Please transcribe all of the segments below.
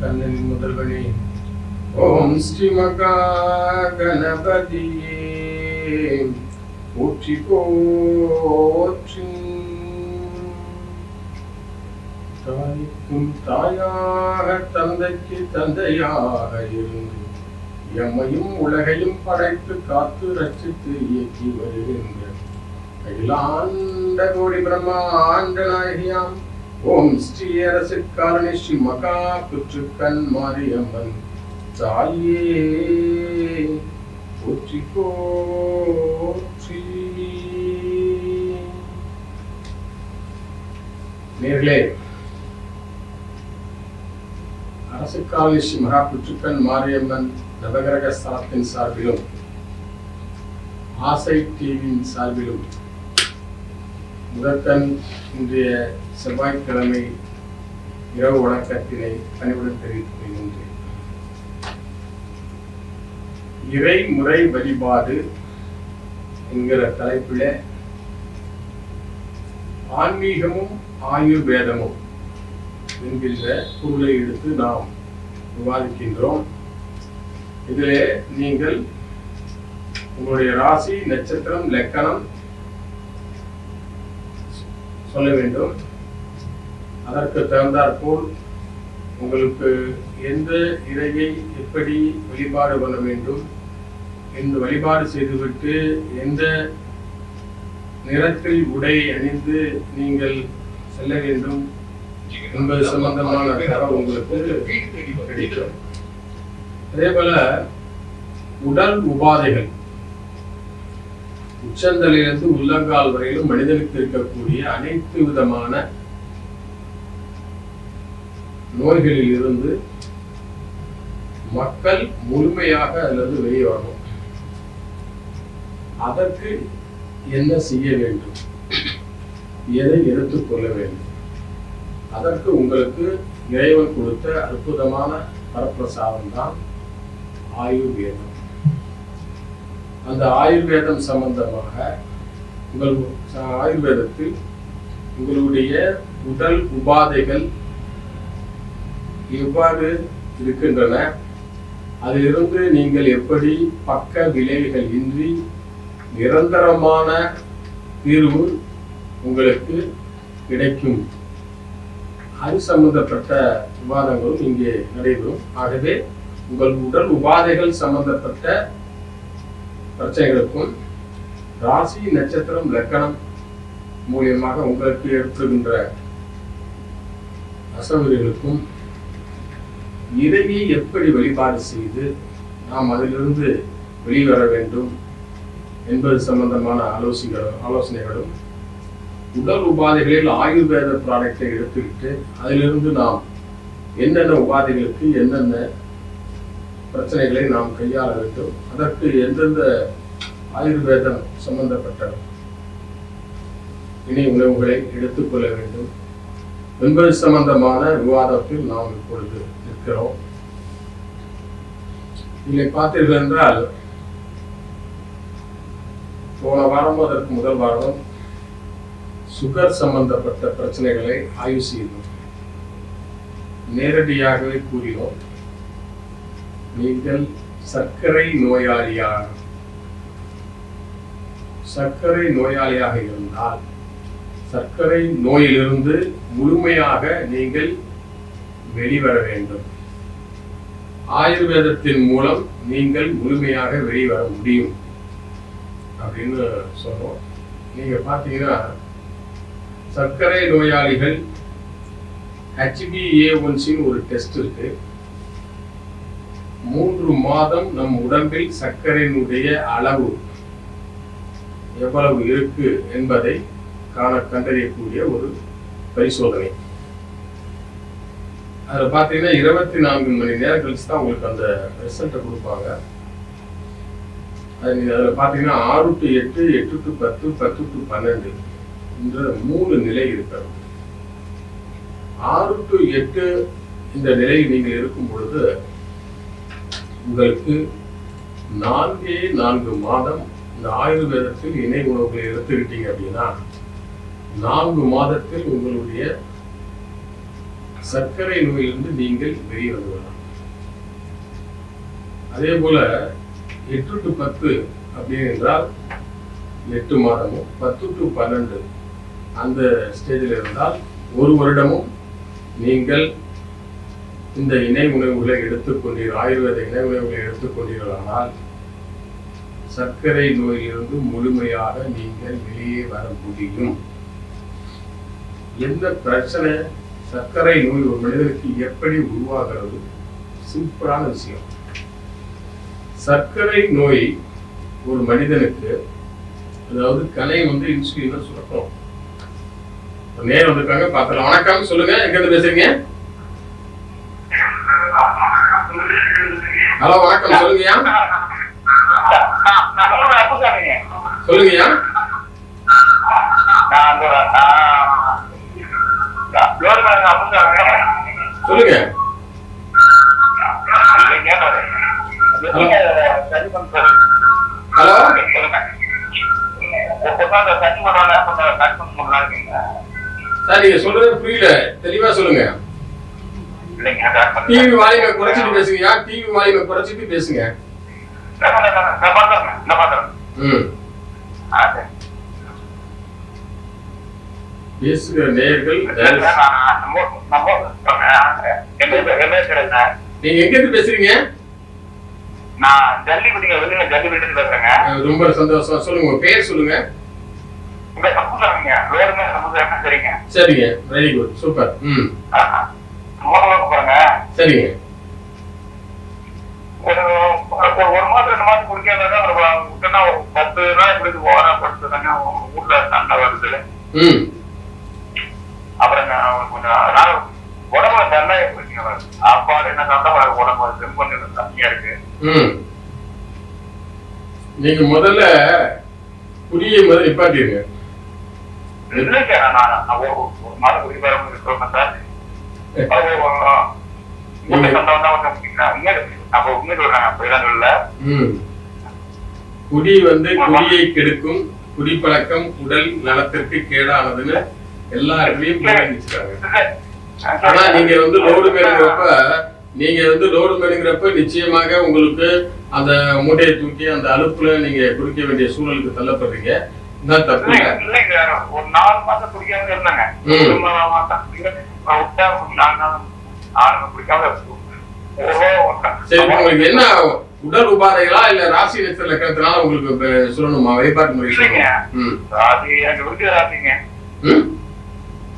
கண்ணன் முதல்வனே. ஓம் ஸ்ரீ மகா கணபதியே போற்றி போற்றி. தாய்க்கும் தாயாக தந்தைக்கு தந்தையாக இருந்து எம்மையும் உலகையும் படைத்து காத்து ரட்சித்து இயக்கி வருகின்ற அகிலாண்ட கோடி பிரம்மாண்ட நாயகியாம் ஓம் ஸ்ரீ அரசு காரணி ஸ்ரீ மகா புற்றுக்கண் மாரியம்மன் தாயே போற்றி போற்றி. நேர்களே, அரசு காரணி ஸ்ரீ மகா புற்றுக்கண் மாரியம்மன் நவகிரக ஸ்தலத்தின் சார்பிலும் ஆசை டிவியின் சார்பிலும் முதற்கண் இன்றைய செவ்வாய்க்கிழமை இரவு வணக்கத்தினை பணிவுடன் தெரிவித்துக் கொள்கின்றேன். இறைமுறை வழிபாடு என்கிற தலைப்பில் ஆன்மீகமும் ஆயுர்வேதமும் என்கின்ற பொருளை எடுத்து நாம் விவாதிக்கின்றோம். இதிலே நீங்கள் உங்களுடைய ராசி, நட்சத்திரம், லக்கணம் சொல்ல வேண்டும். அதற்கு தகுந்தாற்போல் உங்களுக்கு எந்த இறையை எப்படி வழிபாடு பண்ண வேண்டும், இந்த வழிபாடு செய்துவிட்டு எந்த நிறத்தில் உடை அணிந்து நீங்கள் செல்ல வேண்டும் என்பது சம்பந்தமான தகவல் உங்களுக்கு கிடைக்கும். அதே போல உடல் உபாதைகள் உச்சந்தலிலிருந்து உள்ளங்கால் வரையிலும் மனிதனுக்கு இருக்கக்கூடிய அனைத்து விதமான நோய்களில் இருந்து மக்கள் முழுமையாக அல்லது வெளியே வரணும். அதற்கு என்ன செய்ய வேண்டும், எதை எடுத்துக்கொள்ள வேண்டும், அதற்கு உங்களுக்கு இறைவன் கொடுத்த அற்புதமான வரப்பிரசாதம் தான் ஆயுர்வேதம். அந்த ஆயுர்வேதம் சம்பந்தமாக உங்கள் ஆயுர்வேதத்தில் உங்களுடைய உடல் உபாதைகள் எவ்வாறு இருக்கின்றன, அதிலிருந்து நீங்கள் எப்படி பக்க விளைவுகள் இன்றி நிரந்தரமான தீர்வு உங்களுக்கு கிடைக்கும், அது சம்பந்தப்பட்ட விவாதங்களும் இங்கே நடைபெறும். ஆகவே உங்கள் உடல் உபாதைகள் சம்பந்தப்பட்ட பிரச்சனைகளுக்கும் ராசி, நட்சத்திரம், லக்கணம் மூலியமாக உங்களுக்கு ஏற்படுகின்ற அசௌகரியங்களுக்கும் இறையை எப்படி வழிபாடு செய்து நாம் அதிலிருந்து வெளிவர வேண்டும் என்பது சம்பந்தமான ஆலோசனைகளும், உடல் உபாதைகளில் ஆயுர்வேத ப்ராடக்டை எடுத்துக்கிட்டு அதிலிருந்து நாம் என்னென்ன உபாதைகளுக்கு என்னென்ன பிரச்சனைகளை நாம் கையாள வேண்டும், அதற்கு எந்தெந்த ஆயுர்வேதம் சம்பந்தப்பட்ட இணை உணவுகளை எடுத்துக்கொள்ள வேண்டும் என்பது சம்பந்தமான விவாதத்தில் நாம் இப்பொழுது இருக்கிறோம். இதை பார்த்தீர்கள் என்றால் போன வாரமும் அதற்கு முதல் வாரம் சுகர் சம்பந்தப்பட்ட பிரச்சனைகளை ஆய்வு செய்தோம். நேரடியாகவே கூறினோம், நீங்கள் சர்க்கரை நோயாளியாக இருந்தால் சர்க்கரை நோயிலிருந்து முழுமையாக நீங்கள் வெளிவர வேண்டும். ஆயுர்வேதத்தின் மூலம் நீங்கள் முழுமையாக வெளிவர முடியும் அப்படின்னு சொன்னோம். நீங்க பாத்தீங்கன்னா சர்க்கரை நோயாளிகள் HbA1c ஒரு டெஸ்ட் இருக்கு. 3 மாதம் நம் உடம்பில் சர்க்கரையினுடைய அளவு எவ்வளவு இருக்கு என்பதை கண்டறியக்கூடிய ஒரு பரிசோதனை. அதில் பார்த்தீங்கன்னா 24 மணி நேரம் கழிச்சு தான் உங்களுக்கு அந்த ரிசல்ட்டை கொடுப்பாங்க. அதில் பார்த்தீங்கன்னா 6 to 8, 8 to 10, 10 to 12 என்ற 3 நிலை இருக்கிறது. 6 to 8 இந்த நிலையில் நீங்கள் இருக்கும் பொழுது உங்களுக்கு 4 மாதம் இந்த ஆயுர்வேதத்தில் இணை உணவுகளை எடுத்துக்கிட்டீங்க அப்படின்னா 4 மாதத்தில் உங்களுடைய சர்க்கரை நோயிலிருந்து நீங்கள் வெளியே வந்துவிடலாம். அதே போல 8 to 10 அப்படின்னு என்றால் 8 மாதமும் 10 to 12 அந்த ஸ்டேஜில் இருந்தால் 1 வருடமும் நீங்கள் இந்த இணை உணவுகளை எடுத்துக்கொண்டீர்கள், ஆயுர்வேத இணை உணவுகளை எடுத்துக்கொண்டீர்களானால் சர்க்கரை நோயிலிருந்து முழுமையாக நீங்கள் வெளியே வர முடியும். என்ன பிரச்சனை? சர்க்கரை நோய் ஒரு மனிதனுக்கு எப்படி உருவாகிறது? சிம்பிளான விஷயம். சர்க்கரை நோய் ஒரு மனிதனுக்கு, அதாவது கலை இன்சுலினை சுரக்கும். நேரம் வந்திருக்காங்க, பார்க்கலாம். வணக்கம், சொல்லுங்க, எங்க இருந்து பேசுறீங்க? ஹலோ, வணக்கம், சொல்லுங்கய்யா. சொல்லுங்கய்யா. சொல்லுங்க. ஹலோ, சார் நீங்க சொல்றது புரியல, தெளிவா சொல்லுங்க. டிவி வால்யூமை குறைச்சிட்டு பேசுங்கய்யா, டிவி வால்யூமை குறைச்சிட்டு பேசுங்க. பேசுகிற நேயர்கள் நீங்க எங்க இருந்து பேசுறீங்க? ரொம்ப சந்தோஷம். சொல்லுங்க, உங்க பேர் சொல்லுங்க. சரிங்க, வெரி குட், சூப்பர். சரிங்க. ஒரு மாதம் 2 மாதம் குடிக்காத 10 நாள் இப்படி போறாங்க வீட்டுல சண்டை வருது. அப்புறம் கொஞ்சம் உடம்புல நல்லா இருக்குங்க, சாப்பாடு என்ன சாப்பிட்டா உடம்பு கொஞ்சம் கம்மியா இருக்கு. நீங்க முதல்ல குடியை முதல்ல நிப்பாட்டிருங்க. இல்லைங்க, நான் ஒரு மாதம் குடிப்பாரு சொல்றேன் சார். குடி குடியை கெடுக்கும், குடிப்பழக்கம் உடல் நலத்திற்கு கேடானதுன்னு எல்லா இடத்துலயும் ஆனா நீங்க லோடு மேலுங்கிறப்ப நிச்சயமாக உங்களுக்கு அந்த மூட்டையை தூக்கி அந்த அலுப்புல நீங்க குடிக்க வேண்டிய சூழலுக்கு தள்ளப்படுறீங்க. தப்பு இல்லைங்க. ஒரு 4 மாசம் குடிக்காம இருந்தாங்க. சரி, உங்களுக்கு என்ன உடல் உபாதைகளா இல்ல ராசி நட்சத்திர லக்கணத்தினால உங்களுக்கு சொல்லணுமா? வழிபாட்டு முறை எனக்கு விருது ராசிங்க.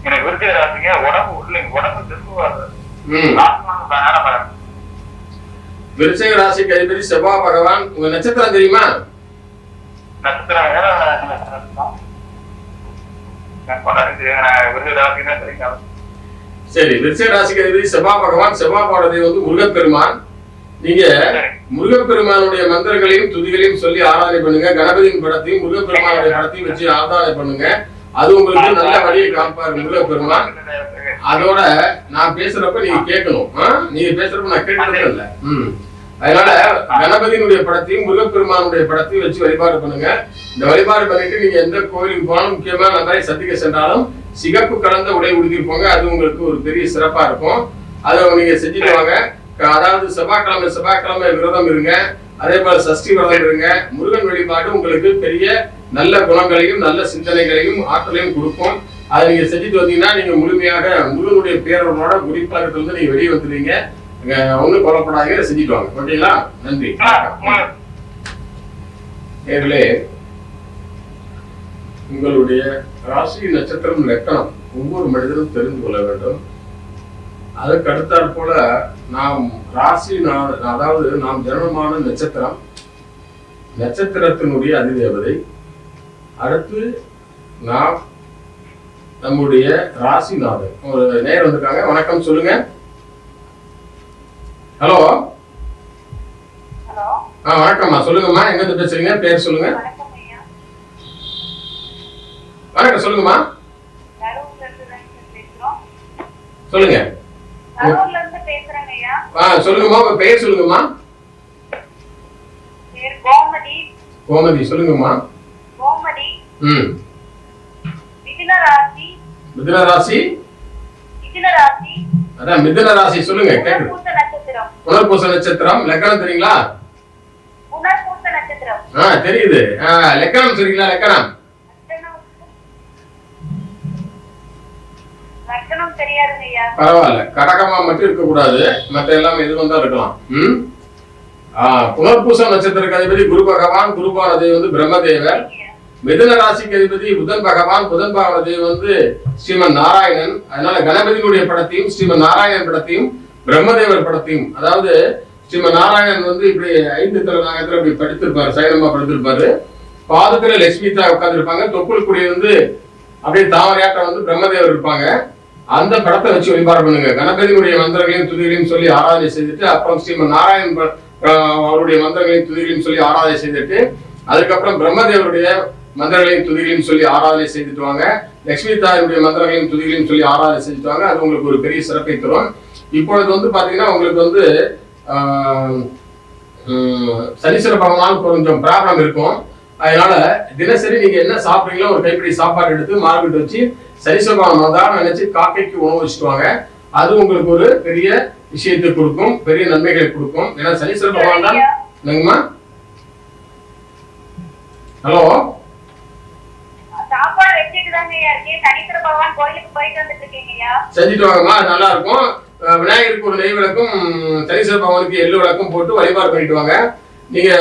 எனக்கு விருது ராசிங்க. உடம்பு திரும்புவாரு. விருச்சிக ராசிக்கு அதிபதி செவ்வாய் பகவான். உங்க நட்சத்திரம் தெரியுமா? நட்சத்திரம் விருது ராசின்னா தெரியுங்க. சரி, விருச்சிக ராசிக்கு அதிபதி செவ்வாய் பகவான். செவ்வாய் பாடத்தை முருகப்பெருமான். நீங்க முருகப்பெருமானுடைய மந்திரங்களையும் துதிகளையும் சொல்லி ஆராதனை பண்ணுங்க. கணபதியின் படத்தையும் முருகப்பெருமானுடைய படத்தையும் வச்சு ஆராதனை பண்ணுங்க. அது உங்களுக்கு நல்ல வழியை காப்பாரு முருகப்பெருமான். அதோட நான் பேசுறப்ப நீங்க கேட்கணும். நீங்க பேசுறப்ப நான் கேட்கறது இல்ல. அதனால கணபதியினுடைய படத்தையும் முருகப்பெருமானுடைய படத்தையும் வச்சு வழிபாடு பண்ணுங்க. இந்த வழிபாடு பண்ணிட்டு நீங்க எந்த கோயிலுக்கு போனாலும், முக்கியமா நபரை சந்திக்க சென்றாலும் சிகப்பு கலந்த உடை உடுத்திருப்பாங்க. அது உங்களுக்கு ஒரு பெரிய சிறப்பா இருக்கும். அதை நீங்க செஞ்சுட்டு வாங்க. அதாவது செவ்வாய்க்கிழமை விரதம் இருங்க. அதே போல சஷ்டி விரதம் இருங்க. முருகன் வழிபாடு உங்களுக்கு பெரிய நல்ல குணங்களையும் நல்ல சிந்தனைகளையும் ஆற்றலையும் கொடுக்கும். அதை நீங்க செஞ்சுட்டு வந்தீங்கன்னா நீங்க முழுமையாக முருகனுடைய பேரவனோட குடிப்பழக்கத்திலிருந்து நீங்க வெளியே வந்துடுவீங்க. ஒன்னும் கொல்லப்படாதீங்க, செஞ்சுட்டு வாங்க. ஓகேங்களா? நன்றி. நேர்களே, உங்களுடைய ராசி நட்சத்திரம் லக்கணம் ஒவ்வொரு மனிதனும் தெரிந்து கொள்ள வேண்டும். அதற்கு அடுத்தாற் போல நாம் ராசி, அதாவது நாம் ஜனனமான நட்சத்திரம், நட்சத்திரத்தினுடைய அதிதேவதை, அடுத்து நாம் நம்முடைய ராசிநாதன். ஒரு நேரம் வந்திருக்காங்க. வணக்கம், சொல்லுங்க. ஹலோ. வணக்கம்மா, சொல்லுங்கம்மா. எங்க இருந்து பேசுறீங்க? பேர் சொல்லுங்க. வணக்கம், சொல்லுங்கம்மா. சொல்லுங்க. சொல்லுங்கம்மா, உங்க பெயர் சொல்லுங்கம்மா. கோமதி, சொல்லுங்கம்மா. மிதுன ராசி. அதான் மிதுன ராசி சொல்லுங்க கேக்குது. புனர்பூச நட்சத்திரம். லக்னம் தெரியுங்களா? தெரியுது. லக்னம் சரிங்களா? லக்னம் பரவாயில்ல, கடகமா மட்டும் இருக்க கூடாது, மற்ற எல்லாம் எது வந்தா இருக்கலாம். புனர்பூச நட்சத்திரக்கு அதிபதி குரு பகவான், குருபான தேவி வந்து பிரம்மதேவர். மிதுன ராசிக்கு அதிபதி புதன் பகவான், புதன் பாவன தேவி வந்து ஸ்ரீமன் நாராயணன். அதனால கணபதியினுடைய படத்தையும் ஸ்ரீமன் நாராயணன் படத்தையும் பிரம்மதேவர் படத்தையும், அதாவது ஸ்ரீமன் நாராயணன் வந்து இப்படி 5 தலை நாகத்துல இப்படி படுத்திருப்பாரு, சைலமா படுத்திருப்பாரு. பாதத்துல லட்சுமி தாய் உட்கார்ந்து இருப்பாங்க. தொப்புள் குடி வந்து அப்படியே தாமரையாட்டம் வந்து பிரம்மதேவர் இருப்பாங்க. அந்த படத்தை வச்சு வழிபாடு பண்ணுங்க. கணபதியுடைய மந்திரங்களையும் துதிகளையும் சொல்லி ஆராதனை செய்துட்டு, அப்புறம் ஸ்ரீமன் நாராயணன் அவருடைய மந்திரங்களையும் துதிகளையும் சொல்லி ஆராதனை செய்துட்டு, அதுக்கப்புறம் பிரம்மதேவருடைய மந்திரங்களையும் துதிகளையும் சொல்லி ஆராதனை செய்துட்டு வாங்க. லட்சுமி தாயுடைய மந்திரங்களையும் துதிகளையும் சொல்லி ஆராதனை செஞ்சுட்டு வாங்க. அது உங்களுக்கு ஒரு பெரிய சிறப்பை தரும். இப்பொழுது வந்து பாத்தீங்கன்னா உங்களுக்கு வந்து சனீஸ்வர பகவான் கொஞ்சம் ப்ராப்ளம் இருக்கும். அதனால தினசரி நீங்க என்ன சாப்பிடுறீங்களோ ஒரு கைப்பிடி சாப்பாடு எடுத்து மார்க்கெட் வச்சு சனீஸ்வர பகவான் தான் நினைச்சு காக்கைக்கு உணவு வச்சுட்டு வாங்க. அது உங்களுக்கு ஒரு பெரிய விஷயத்தை கொடுக்கும், பெரிய நன்மைகளை கொடுக்கும். ஏன்னா சனீஸ்வர பகவான் தான். என்னங்கம்மா? ஹலோ, செஞ்சுட்டு வாங்கம்மா, நல்லா இருக்கும். விநாயகருக்கு ஒரு நெய் விளக்கும் சனீஸ்வர பகவானுக்கு எள்ளு விளக்கும் போட்டு வழிபாடு பண்ணிட்டு வாங்க. நீங்க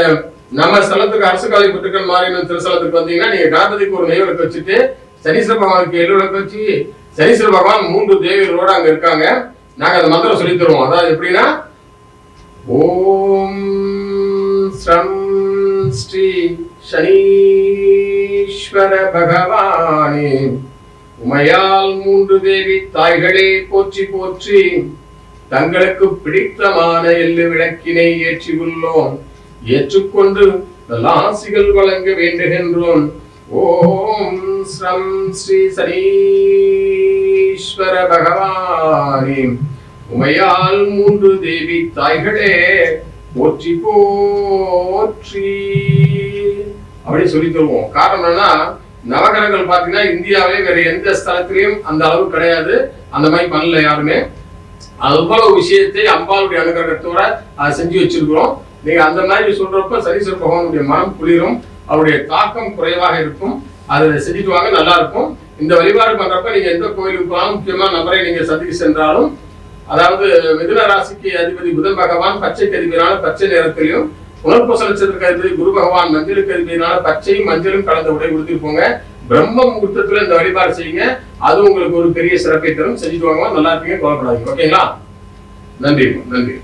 நம்ம ஸ்தலத்துக்கு அரசு காலை புத்துக்கள் மாரியம்மன் திருஸ்தலத்துக்கு வந்தீங்கன்னா நீங்க கணபதிக்கு ஒரு நெய் விளக்கு வச்சுட்டு சனீஸ்வர பகவானுக்கு எள்ளு விளக்கு வச்சு, சனீஸ்வர பகவான் 3 தேவிகளோட அங்க இருக்காங்க. நாங்க அந்த மந்திரம் சொல்லி தருவோம். அதாவது எப்படின்னா, ஓம் ஸ்ரம் ஸ்ரீ சனீஸ்வர பகவானே உமையால் 3 தேவி தாய்களே போற்றி போற்றி, தங்களுக்கு பிடித்தமான எள்ளு விளக்கினை ஏற்றி உள்ளோம், ஏற்றுக்கொண்டு ஆசிகள் வழங்க வேண்டுகின்றோம். ஓம் ஸ்ரம் ஸ்ரீ சனீஸ்வர பகவானே உமையால் 3 தேவி தாய்களே போற்றி போற்றி அப்படி சொல்லி தருவோம். காரணம் என்னன்னா, நவகிரகங்கள் பாத்தீங்கன்னா இந்தியாவிலே வேற எந்த ஸ்தலத்திலையும் அந்த அளவு கிடையாது. அந்த மாதிரி பண்ணல யாருமே. அவ்வளவு விஷயத்தை அம்பாளுடைய அனுகிரகத்தோட செஞ்சு வச்சிருக்கிறோம். நீங்க அந்த மாதிரி சொல்றப்ப சனீஸ்வர பகவானுடைய மனம் குளிரும், அவருடைய தாக்கம் குறைவாக இருக்கும். அதை செஞ்சுட்டு வாங்க, நல்லா இருக்கும். இந்த வழிபாடு பண்றப்ப நீங்க எந்த கோயிலுக்கு போனாலும், முக்கியமா நபரை நீங்க சந்திக்க சென்றாலும், அதாவது மிதுன ராசிக்கு அதிபதி புதன் பகவான் பச்சைக்கு அதிபதினால பச்சை நிறத்திலையும், புனர்பூச நட்சத்திரத்துக்கு அதிபதி குரு பகவான் மஞ்சளுக்கு அதிபதினால பச்சையும் மஞ்சளும் கலந்த உடை உடுத்திட்டு போங்க. பிரம்ம முகூர்த்தத்துல இந்த வழிபாடு செய்யுங்க. அது உங்களுக்கு ஒரு பெரிய சிறப்பை தரும். செஞ்சுட்டு வாங்க, நல்லா இருப்பீங்க, கவலைப்படாதீங்க. ஓகேங்களா? நன்றி நன்றி.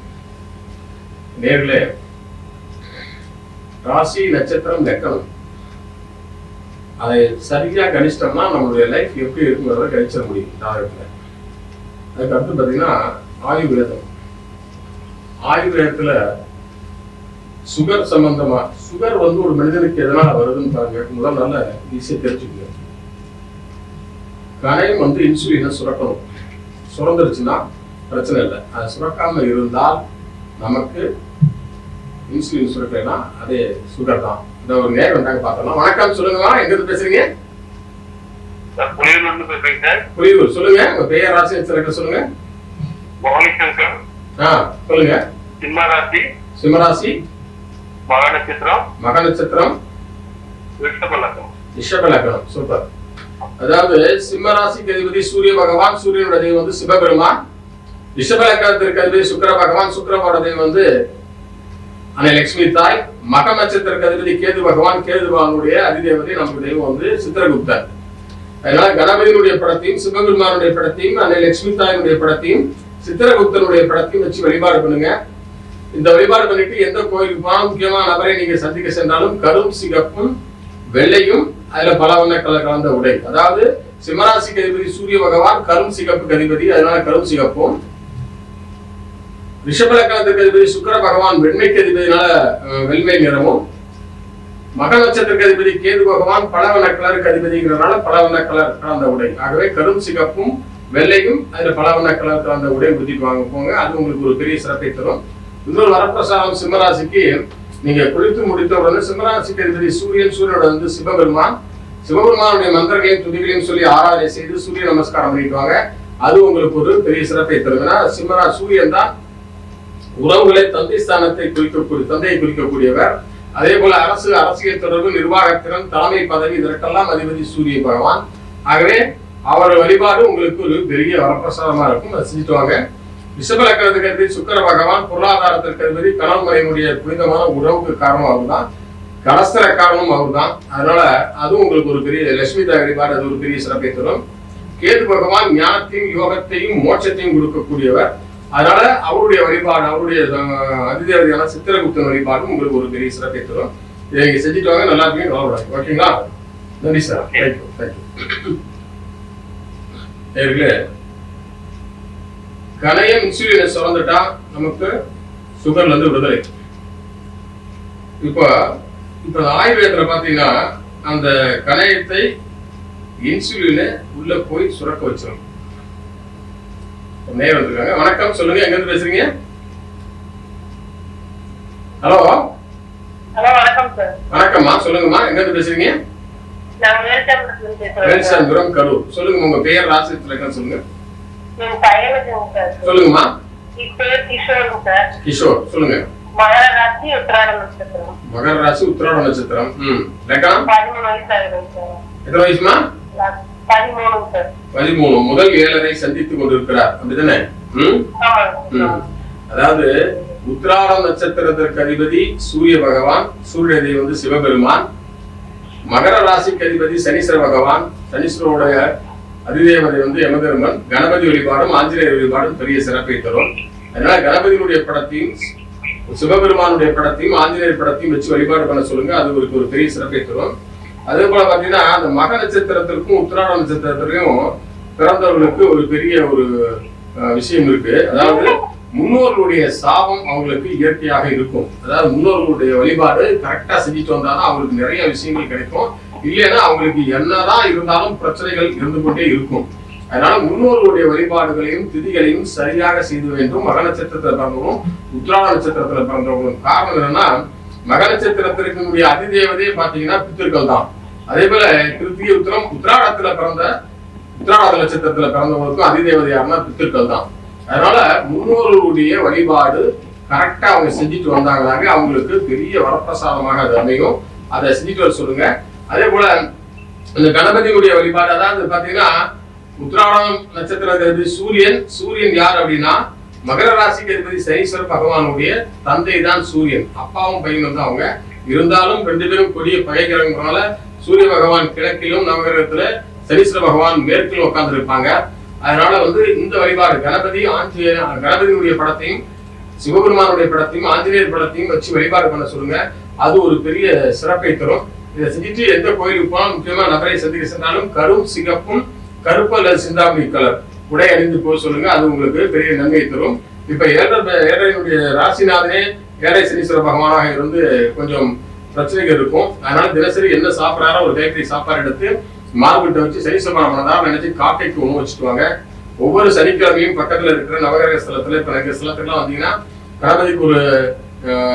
நேர்களே, ராசி நட்சத்திரம் லக்னம் அதை சரியா கணிச்சிட்டோம்னா நம்மளுடைய லைஃப் எப்படி இருக்குங்கிறத கணிச்சிட முடியும் ஜாதகத்துல. அதுக்கு அடுத்து பாத்தீங்கன்னா ஆயுர்வேதம். ஆயுர்வேதத்துல சுகர் சம்பந்தமா, சுகர் வந்து ஒரு மனிதனுக்கு எதனால வருதுன்னு பாருங்க. முதல் நல்ல ஈஸியா தெரிஞ்சுக்கணும். கணையம் வந்து இன்சுலினை சுரக்கணும். சுரந்துருச்சுன்னா பிரச்சனை இல்லை. அது சுரக்காம இருந்தால் நமக்கு இன்சுலின் சுரக்கலைன்னா அதே சுகர் தான். இந்த ஒரு நேரம் வந்தாங்க பார்த்தலாம். வணக்கம், சொல்லுங்கம்மா, எங்க இருந்து பேசுறீங்க? புலியூர். சொல்லுங்க, உங்க பெயர், ராசி நட்சத்திரம் சொல்லுங்க. சொல்லுங்க. சிம்மராசி. சிம்மராசி. மக நட்சத்திரம். மக நட்சத்திரம். ரிஷப லக்னம். சூப்பர். அதாவது சிம்மராசிக்கு அதிபதி சூரிய பகவான், சூரியனுடைய தெய்வம் வந்து சிவபெருமான். ரிஷப லக்னத்திற்கு அதிபதி சுக்கிர பகவான், சுக்கிரனோட தெய்வம் வந்து அன்னை லட்சுமி தாய். மக நட்சத்திரக்கு அதிபதி கேது பகவான், கேது பகவானுடைய அதிதேவதை நமக்கு தெய்வம் வந்து சித்திரகுப்தர். அதனால கணபதியினுடைய படத்தையும் சிவபெருமானுடைய படத்தையும் அன்னை லட்சுமி தாயினுடைய படத்தையும் சித்திரகுப்தனுடைய படத்தையும் வச்சு வழிபாடு பண்ணுங்க. இந்த வழிபாடு பண்ணிட்டு எந்த கோயிலுக்கு போனாலும், முக்கியமான நபரை நீங்க சந்திக்க சென்றாலும் கரும் சிகப்பும் வெள்ளையும் அதுல பல வண்ண கலர் கலந்த உடை. அதாவது சிம்மராசிக்கு அதிபதி சூரிய பகவான் கரும் சிகப்புக்கு அதிபதி, அதனால கரும் சிகப்பும். ரிஷப லக்னத்திற்கு அதிபதி சுக்கிர பகவான் வெண்மைக்கு அதிபதினால வெண்மை நிறமும். மக நட்சத்திரக்கு அதிபதி கேது பகவான் பலவண்ண கலருக்கு அதிபதிங்கிறதுனால பலவண்ண கலர் கலந்த உடை. ஆகவே கரும் சிகப்பும் வெள்ளையும் அதுல பலவண்ண கலர் கலந்த உடை உடுத்திட்டு வாங்க போங்க. அது உங்களுக்கு ஒரு பெரிய சிறப்பை தரும். இன்னொரு வரப்பிரசாதம் சிம்மராசிக்கு, நீங்க குளித்து முடித்த உடனே சிம்மராசிக்கு அதிபதி சூரியன், சூரியனோட வந்து சிவபெருமான். சிவபெருமானுடைய மந்திரங்களையும் துதிகளையும் சொல்லி ஆராதனை செய்து சூரிய நமஸ்காரம் பண்ணிட்டு வாங்க. அது உங்களுக்கு ஒரு பெரிய சிறப்பை தரும். ஏன்னா சிம்மரா சூரியன் தான் உறவுகளை தந்தை ஸ்தானத்தை தந்தையை குறிக்கக்கூடியவர். அதே போல அரசியல் தொடர்பு, நிர்வாகத்திறன், தலைமை பதவி, இதற்கெல்லாம் அதிபதி சூரிய பகவான். ஆகவே அவர் வழிபாடு உங்களுக்கு ஒரு பெரிய வரப்பிரசாதமா இருக்கும். அதை செஞ்சுட்டு வாங்க. ரிஷப லக்னத்துக்கு அதிபதி சுக்கிர பகவான், பொருளாதாரத்திற்கு அதிபதி, கணவன் மனைவியுடைய புனிதமான உறவுக்கு காரணம் அவர் தான், கலஸ்தர காரணம் அவர் தான். அதனால அதுவும் உங்களுக்கு ஒரு பெரிய லட்சுமி தாய் வழிபாடு, அது ஒரு பெரிய சிறப்பை தரும். கேது பகவான் ஞானத்தையும் யோகத்தையும் மோட்சத்தையும் கொடுக்கக்கூடியவர். அதனால அவருடைய வழிபாடு, அவருடைய அதிதேவதையான சித்திரகுப்தன் வழிபாடும் உங்களுக்கு ஒரு பெரிய சிறப்பை தரும். இதை நீங்க செஞ்சுட்டு வாங்க, நல்லா இருக்கீங்க, கவலைப்படாது. ஓகேங்களா? நன்றி சார். Thank you thank you. நேர்களே, கணையம் இன்சுலினை சுரந்துட்டா நமக்கு சுகர்ல இருந்து விடுதலை. இப்ப ஆயுர்வேதத்துல பாத்தீங்கன்னா அந்த கணையத்தை இன்சுலினை உள்ள போய் சுரக்க வச்சிடும். நேரம் வந்துருக்காங்க. வணக்கம், சொல்லுங்க, எங்க இருந்து பேசுறீங்க? ஹலோ. ஹலோ, வணக்கம் சார். வணக்கம்மா, சொல்லுங்கம்மா, எங்க இருந்து பேசுறீங்க? நான் வேல்சாமிபுரம் வேல்சாமிபுரம், கரூர். சொல்லுங்க, உங்க பெயர், ராசி திலகம் சொல்லுங்க. என் பையனுக்கு சார். சொல்லுங்கம்மா. பேர் கிஷோர் சார். கிஷோர், சொல்லுங்க. மகர ராசி உத்திராட நட்சத்திரம். மகர ராசி உத்திராட நட்சத்திரம். லக்னம் 13 வயசு ஆகுது சார். எத்தனை வயசுமா? 13 சார். 13. முதல் 7 சந்தித்துக் கொண்டிருக்கிறார், அப்படிதானே? அதாவது உத்திராட நட்சத்திரத்திற்கு அதிபதி சூரிய பகவான், சூரிய தேவி சிவபெருமான். மகர ராசிக்கு அதிபதி சனீஸ்வர பகவான், சனீஸ்வரோடைய அதிதேவதை யமதர்மன். கணபதி வழிபாடும் ஆஞ்சநேயர் வழிபாடும் பெரிய சிறப்பை தரும். அதனால கணபதியினுடைய படத்தையும் சிவபெருமானுடைய படத்தையும் ஆஞ்சநேயர் படத்தையும் வச்சு வழிபாடு பண்ண சொல்லுங்க, அது ஒரு பெரிய சிறப்பை தரும். அதே போல பாத்தீங்கன்னா அந்த மக நட்சத்திரத்திற்கும் உத்திராட நட்சத்திரத்திலையும் பிறந்தவர்களுக்கு ஒரு பெரிய ஒரு விஷயம் இருக்கு. அதாவது முன்னோர்களுடைய சாபம் அவங்களுக்கு இயற்கையாக இருக்கும். அதாவது முன்னோர்களுடைய வழிபாடு கரெக்டா செஞ்சுட்டு வந்தாலும் அவங்களுக்கு நிறைய விஷயங்கள் கிடைக்கும். இல்லைன்னா அவங்களுக்கு என்னதான் இருந்தாலும் பிரச்சனைகள் இருந்து கொண்டே இருக்கும். அதனால முன்னோர்களுடைய வழிபாடுகளையும் திதிகளையும் சரியாக செய்து வேண்டும். மக நட்சத்திரத்துல பிறந்தவங்களும் உத்திராட நட்சத்திரத்துல பிறந்தவங்களும். காரணம் என்னன்னா மக நட்சத்திரத்திற்கு அதிதேவதையே பாத்தீங்கன்னா பித்திருக்கள் தான். அதே போல கிருத்திகை உத்திரம் உத்திராட நட்சத்திரத்துல பிறந்தவங்களுக்கும் அதிதேவதை யாருன்னா பித்திருக்கள் தான். அதனால முன்னோர்களுடைய வழிபாடு கரெக்டா அவங்க செஞ்சுட்டு வந்தாங்கன்னாங்க அவங்களுக்கு பெரிய வரப்பிரசாதமாக அது அமையும். அதை செஞ்சுட்டு வர சொல்லுங்க. அதே போல இந்த கணபதியுடைய வழிபாடு, அதாவது பாத்தீங்கன்னா உத்திராடம் நட்சத்திர சூரியன் யார் அப்படின்னா மகர ராசிக்கு அதிபதி சனீஸ்வர பகவானுடைய தந்தை தான் சூரியன். அப்பாவும் பையனும் தான் அவங்க. இருந்தாலும் 2 பேரும் கொடிய பகைக்கிறவங்கனால சூரிய பகவான் கிழக்கிலும் நவகிரகத்துல சனீஸ்வர பகவான் மேற்கிலும் உட்கார்ந்து இருப்பாங்க. அதனால இந்த வழிபாடு கணபதியுடைய படத்தையும் சிவபெருமானுடைய படத்தையும் ஆஞ்சநேயர் படத்தையும் வச்சு வழிபாடு பண்ண சொல்லுங்க. அது ஒரு பெரிய சிறப்பை தரும். இதை செஞ்சுட்டு எந்த கோயிலுக்கு போனாலும் முக்கியமா நபரை சந்திக்க சென்றாலும் கரும் சிகப்பும் கருப்பு அல்லது சிந்தாமணி கலர் உடை அணிந்து போக சொல்லுங்க. அது உங்களுக்கு பெரிய நன்மை தரும். இப்ப ஏழையினுடைய ராசிநாதனே ஏழை சனீஸ்வர பகவானாக இருந்து கொஞ்சம் பிரச்சனைகள் இருக்கும். அதனால தினசரி என்ன சாப்பிடாரோ ஒரு கைப்பிடி சாப்பாடு எடுத்து மார்பிட்ட வச்சு சனீஸ்வர பகவான் நினைச்சு காக்கைக்கு உணவு வச்சுட்டு வாங்க. ஒவ்வொரு சனிக்கிழமையும் பக்கத்துல இருக்கிற நவகிரக ஸ்தலத்துல இப்ப நகர ஸ்தலத்துக்குலாம் வந்தீங்கன்னா கணபதிக்கு ஒரு